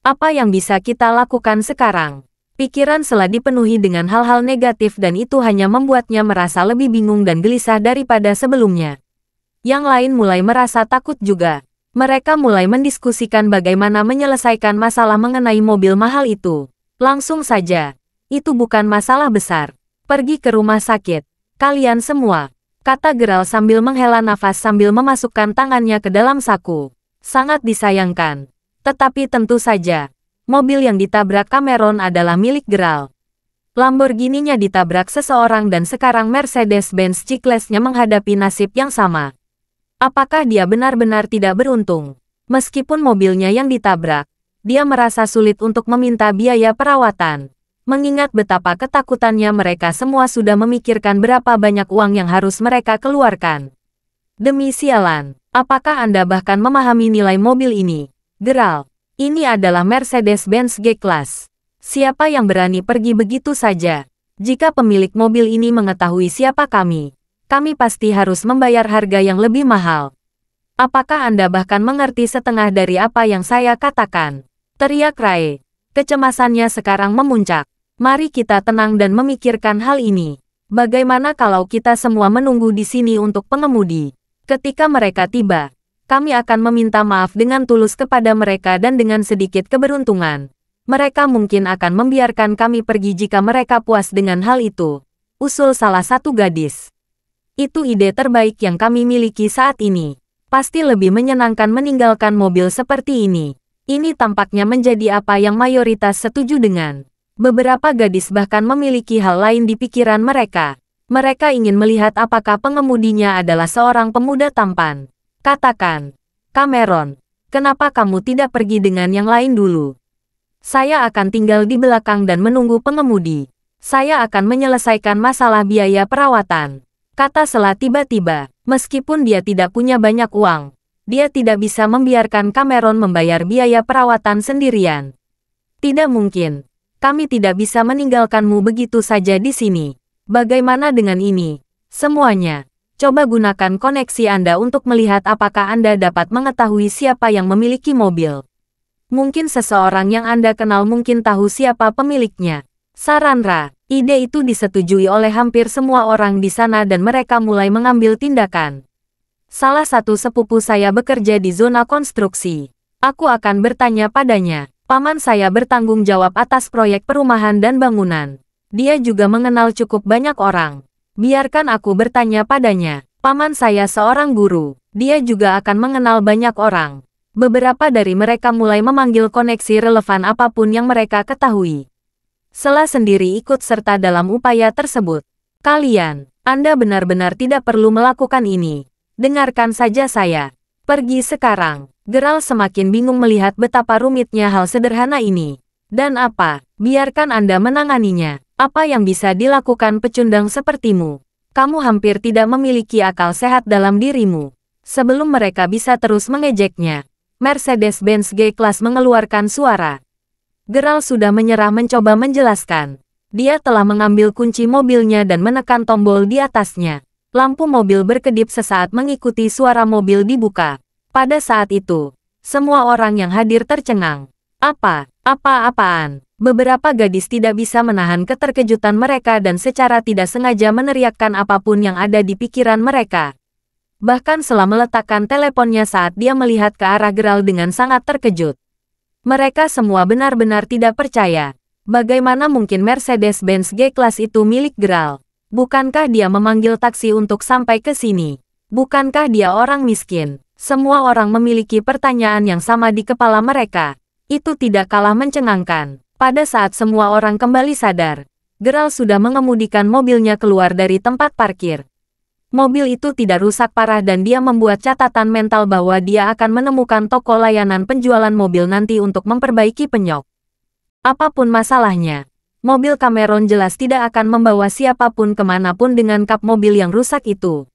[SPEAKER 1] Apa yang bisa kita lakukan sekarang? Pikiran Sela dipenuhi dengan hal-hal negatif dan itu hanya membuatnya merasa lebih bingung dan gelisah daripada sebelumnya. Yang lain mulai merasa takut juga. Mereka mulai mendiskusikan bagaimana menyelesaikan masalah mengenai mobil mahal itu. Langsung saja, itu bukan masalah besar. Pergi ke rumah sakit, kalian semua, kata Geralt sambil menghela nafas sambil memasukkan tangannya ke dalam saku. Sangat disayangkan. Tetapi tentu saja, mobil yang ditabrak Cameron adalah milik Geralt. Lamborghini-nya ditabrak seseorang dan sekarang Mercedes-Benz G-Class-nya menghadapi nasib yang sama. Apakah dia benar-benar tidak beruntung? Meskipun mobilnya yang ditabrak, dia merasa sulit untuk meminta biaya perawatan. Mengingat betapa ketakutannya, mereka semua sudah memikirkan berapa banyak uang yang harus mereka keluarkan. Demi sialan, apakah Anda bahkan memahami nilai mobil ini? Geralt, ini adalah Mercedes-Benz G-Class. Siapa yang berani pergi begitu saja? Jika pemilik mobil ini mengetahui siapa kami pasti harus membayar harga yang lebih mahal. Apakah Anda bahkan mengerti setengah dari apa yang saya katakan? Teriak Rae. Kecemasannya sekarang memuncak. Mari kita tenang dan memikirkan hal ini. Bagaimana kalau kita semua menunggu di sini untuk pengemudi? Ketika mereka tiba, kami akan meminta maaf dengan tulus kepada mereka dan dengan sedikit keberuntungan. Mereka mungkin akan membiarkan kami pergi jika mereka puas dengan hal itu. Usul salah satu gadis. Itu ide terbaik yang kami miliki saat ini. Pasti lebih menyenangkan meninggalkan mobil seperti ini. Ini tampaknya menjadi apa yang mayoritas setuju dengan. Beberapa gadis bahkan memiliki hal lain di pikiran mereka. Mereka ingin melihat apakah pengemudinya adalah seorang pemuda tampan. Katakan, Cameron, kenapa kamu tidak pergi dengan yang lain dulu? Saya akan tinggal di belakang dan menunggu pengemudi. Saya akan menyelesaikan masalah biaya perawatan. Kata Sela tiba-tiba, meskipun dia tidak punya banyak uang, dia tidak bisa membiarkan Cameron membayar biaya perawatan sendirian. Tidak mungkin. Kami tidak bisa meninggalkanmu begitu saja di sini. Bagaimana dengan ini? Semuanya. Coba gunakan koneksi Anda untuk melihat apakah Anda dapat mengetahui siapa yang memiliki mobil. Mungkin seseorang yang Anda kenal mungkin tahu siapa pemiliknya. Saran Ra. Ide itu disetujui oleh hampir semua orang di sana dan mereka mulai mengambil tindakan. Salah satu sepupu saya bekerja di zona konstruksi. Aku akan bertanya padanya. Paman saya bertanggung jawab atas proyek perumahan dan bangunan. Dia juga mengenal cukup banyak orang. Biarkan aku bertanya padanya. Paman saya seorang guru. Dia juga akan mengenal banyak orang. Beberapa dari mereka mulai memanggil koneksi relevan apapun yang mereka ketahui. Sela sendiri ikut serta dalam upaya tersebut. Kalian, Anda benar-benar tidak perlu melakukan ini. Dengarkan saja saya. Pergi sekarang. Geralt semakin bingung melihat betapa rumitnya hal sederhana ini. Dan apa? Biarkan Anda menanganinya. Apa yang bisa dilakukan pecundang sepertimu? Kamu hampir tidak memiliki akal sehat dalam dirimu. Sebelum mereka bisa terus mengejeknya, Mercedes-Benz G-Class mengeluarkan suara. Geralt sudah menyerah mencoba menjelaskan. Dia telah mengambil kunci mobilnya dan menekan tombol di atasnya. Lampu mobil berkedip sesaat mengikuti suara mobil dibuka. Pada saat itu, semua orang yang hadir tercengang. Apa-apaan? Beberapa gadis tidak bisa menahan keterkejutan mereka dan secara tidak sengaja meneriakkan apapun yang ada di pikiran mereka. Bahkan Sela meletakkan teleponnya saat dia melihat ke arah Geralt dengan sangat terkejut. Mereka semua benar-benar tidak percaya. Bagaimana mungkin Mercedes-Benz G-Class itu milik Geralt? Bukankah dia memanggil taksi untuk sampai ke sini? Bukankah dia orang miskin? Semua orang memiliki pertanyaan yang sama di kepala mereka. Itu tidak kalah mencengangkan. Pada saat semua orang kembali sadar, Geralt sudah mengemudikan mobilnya keluar dari tempat parkir. Mobil itu tidak rusak parah dan dia membuat catatan mental bahwa dia akan menemukan toko layanan penjualan mobil nanti untuk memperbaiki penyok. Apapun masalahnya, mobil Cameron jelas tidak akan membawa siapapun kemanapun dengan kap mobil yang rusak itu.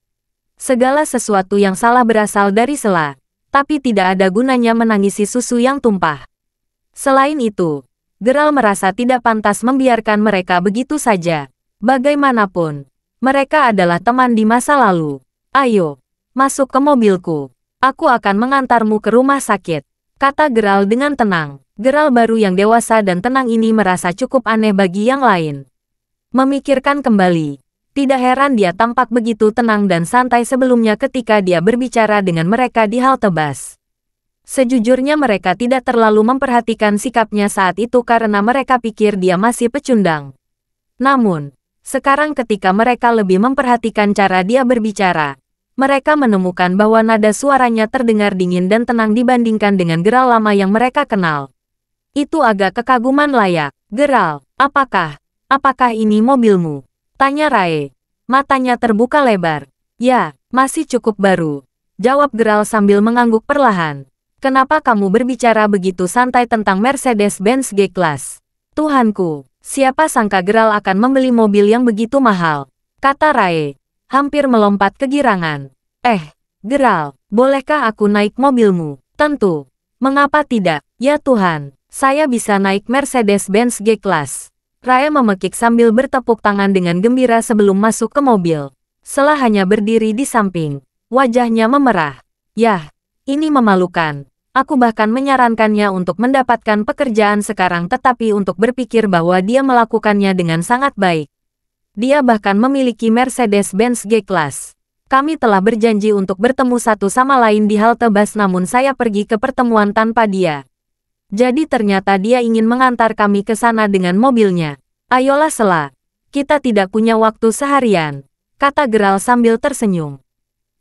[SPEAKER 1] Segala sesuatu yang salah berasal dari Sela, tapi tidak ada gunanya menangisi susu yang tumpah. Selain itu, Geralt merasa tidak pantas membiarkan mereka begitu saja. Bagaimanapun, mereka adalah teman di masa lalu. Ayo, masuk ke mobilku. Aku akan mengantarmu ke rumah sakit, kata Geralt dengan tenang. Geralt baru yang dewasa dan tenang ini merasa cukup aneh bagi yang lain. Memikirkan kembali, tidak heran dia tampak begitu tenang dan santai sebelumnya ketika dia berbicara dengan mereka di halte bus. Sejujurnya mereka tidak terlalu memperhatikan sikapnya saat itu karena mereka pikir dia masih pecundang. Namun, sekarang ketika mereka lebih memperhatikan cara dia berbicara, mereka menemukan bahwa nada suaranya terdengar dingin dan tenang dibandingkan dengan Geralt lama yang mereka kenal. Itu agak kekaguman layak. Geralt, apakah ini mobilmu? Tanya Rae. Matanya terbuka lebar. Ya, masih cukup baru. Jawab Geralt sambil mengangguk perlahan. Kenapa kamu berbicara begitu santai tentang Mercedes-Benz G-Class? Tuhanku, Siapa sangka Geralt akan membeli mobil yang begitu mahal, kata Rae, hampir melompat kegirangan. Geralt, bolehkah aku naik mobilmu? Tentu. Mengapa tidak? Ya Tuhan, saya bisa naik Mercedes-Benz G-Class. Rae memekik sambil bertepuk tangan dengan gembira sebelum masuk ke mobil. Sela hanya berdiri di samping. Wajahnya memerah. Yah, ini memalukan. Aku bahkan menyarankannya untuk mendapatkan pekerjaan sekarang tetapi untuk berpikir bahwa dia melakukannya dengan sangat baik. Dia bahkan memiliki Mercedes-Benz G-Class. Kami telah berjanji untuk bertemu satu sama lain di halte bus namun saya pergi ke pertemuan tanpa dia. Jadi ternyata dia ingin mengantar kami ke sana dengan mobilnya. Ayolah Sela, kita tidak punya waktu seharian, kata Geralt sambil tersenyum.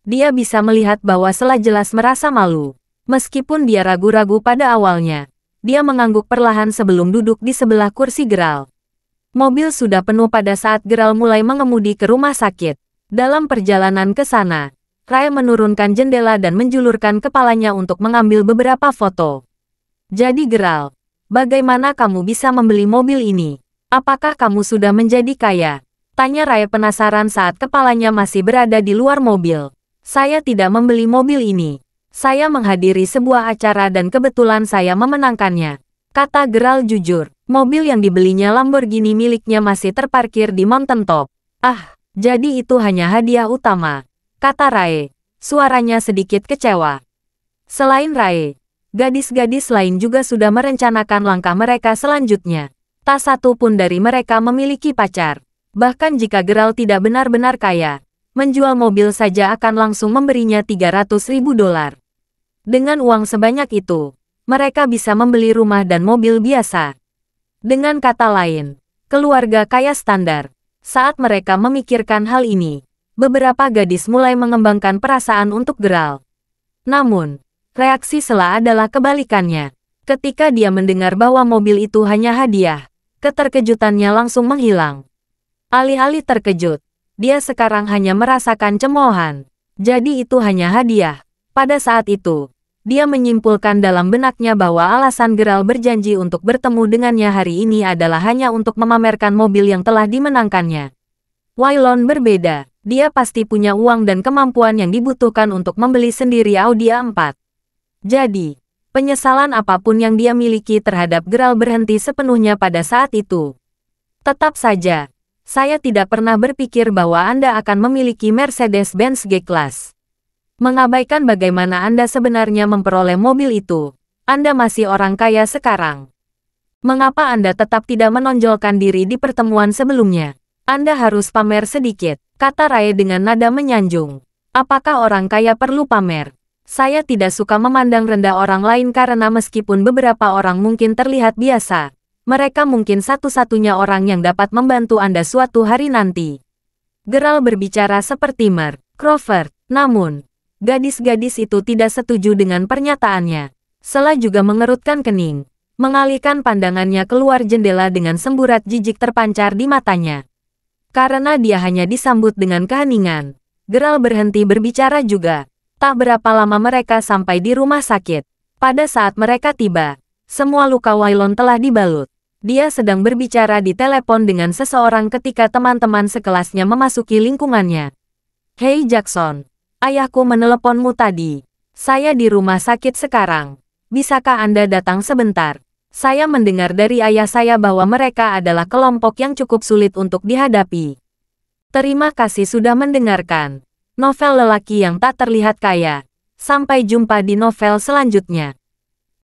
[SPEAKER 1] Dia bisa melihat bahwa Sela jelas merasa malu. Meskipun dia ragu-ragu pada awalnya, dia mengangguk perlahan sebelum duduk di sebelah kursi Geralt. Mobil sudah penuh pada saat Geralt mulai mengemudi ke rumah sakit. Dalam perjalanan ke sana, Rae menurunkan jendela dan menjulurkan kepalanya untuk mengambil beberapa foto. Jadi Geralt, bagaimana kamu bisa membeli mobil ini? Apakah kamu sudah menjadi kaya? Tanya Rae penasaran saat kepalanya masih berada di luar mobil. Saya tidak membeli mobil ini. Saya menghadiri sebuah acara dan kebetulan saya memenangkannya, kata Geralt jujur. Mobil yang dibelinya Lamborghini miliknya masih terparkir di Mountain Top. Jadi itu hanya hadiah utama, kata Rae. Suaranya sedikit kecewa. Selain Rae, gadis-gadis lain juga sudah merencanakan langkah mereka selanjutnya. Tak satu pun dari mereka memiliki pacar. Bahkan jika Geralt tidak benar-benar kaya, menjual mobil saja akan langsung memberinya $300.000. Dengan uang sebanyak itu, mereka bisa membeli rumah dan mobil biasa. Dengan kata lain, keluarga kaya standar. Saat mereka memikirkan hal ini, beberapa gadis mulai mengembangkan perasaan untuk Geralt. Namun, reaksi Sela adalah kebalikannya. Ketika dia mendengar bahwa mobil itu hanya hadiah, keterkejutannya langsung menghilang. Alih-alih terkejut, dia sekarang hanya merasakan cemoohan. Jadi itu hanya hadiah. Pada saat itu, dia menyimpulkan dalam benaknya bahwa alasan Geralt berjanji untuk bertemu dengannya hari ini adalah hanya untuk memamerkan mobil yang telah dimenangkannya. Waylon berbeda, dia pasti punya uang dan kemampuan yang dibutuhkan untuk membeli sendiri Audi A4. Jadi, penyesalan apapun yang dia miliki terhadap Geralt berhenti sepenuhnya pada saat itu. Tetap saja, saya tidak pernah berpikir bahwa Anda akan memiliki Mercedes-Benz G-Class. Mengabaikan bagaimana Anda sebenarnya memperoleh mobil itu, Anda masih orang kaya sekarang. Mengapa Anda tetap tidak menonjolkan diri di pertemuan sebelumnya? Anda harus pamer sedikit, kata Rae dengan nada menyanjung. Apakah orang kaya perlu pamer? Saya tidak suka memandang rendah orang lain karena meskipun beberapa orang mungkin terlihat biasa, mereka mungkin satu-satunya orang yang dapat membantu Anda suatu hari nanti. Geralt berbicara seperti Mer Crawford, namun gadis-gadis itu tidak setuju dengan pernyataannya. Sela juga mengerutkan kening, mengalihkan pandangannya keluar jendela dengan semburat jijik terpancar di matanya. Karena dia hanya disambut dengan keheningan, Geralt berhenti berbicara juga. Tak berapa lama mereka sampai di rumah sakit. Pada saat mereka tiba, semua luka Waylon telah dibalut. Dia sedang berbicara di telepon dengan seseorang ketika teman-teman sekelasnya memasuki lingkungannya. Hei Jackson. Ayahku meneleponmu tadi. Saya di rumah sakit sekarang. Bisakah Anda datang sebentar? Saya mendengar dari ayah saya bahwa mereka adalah kelompok yang cukup sulit untuk dihadapi. Terima kasih sudah mendengarkan novel lelaki yang tak terlihat kaya. Sampai jumpa di novel selanjutnya.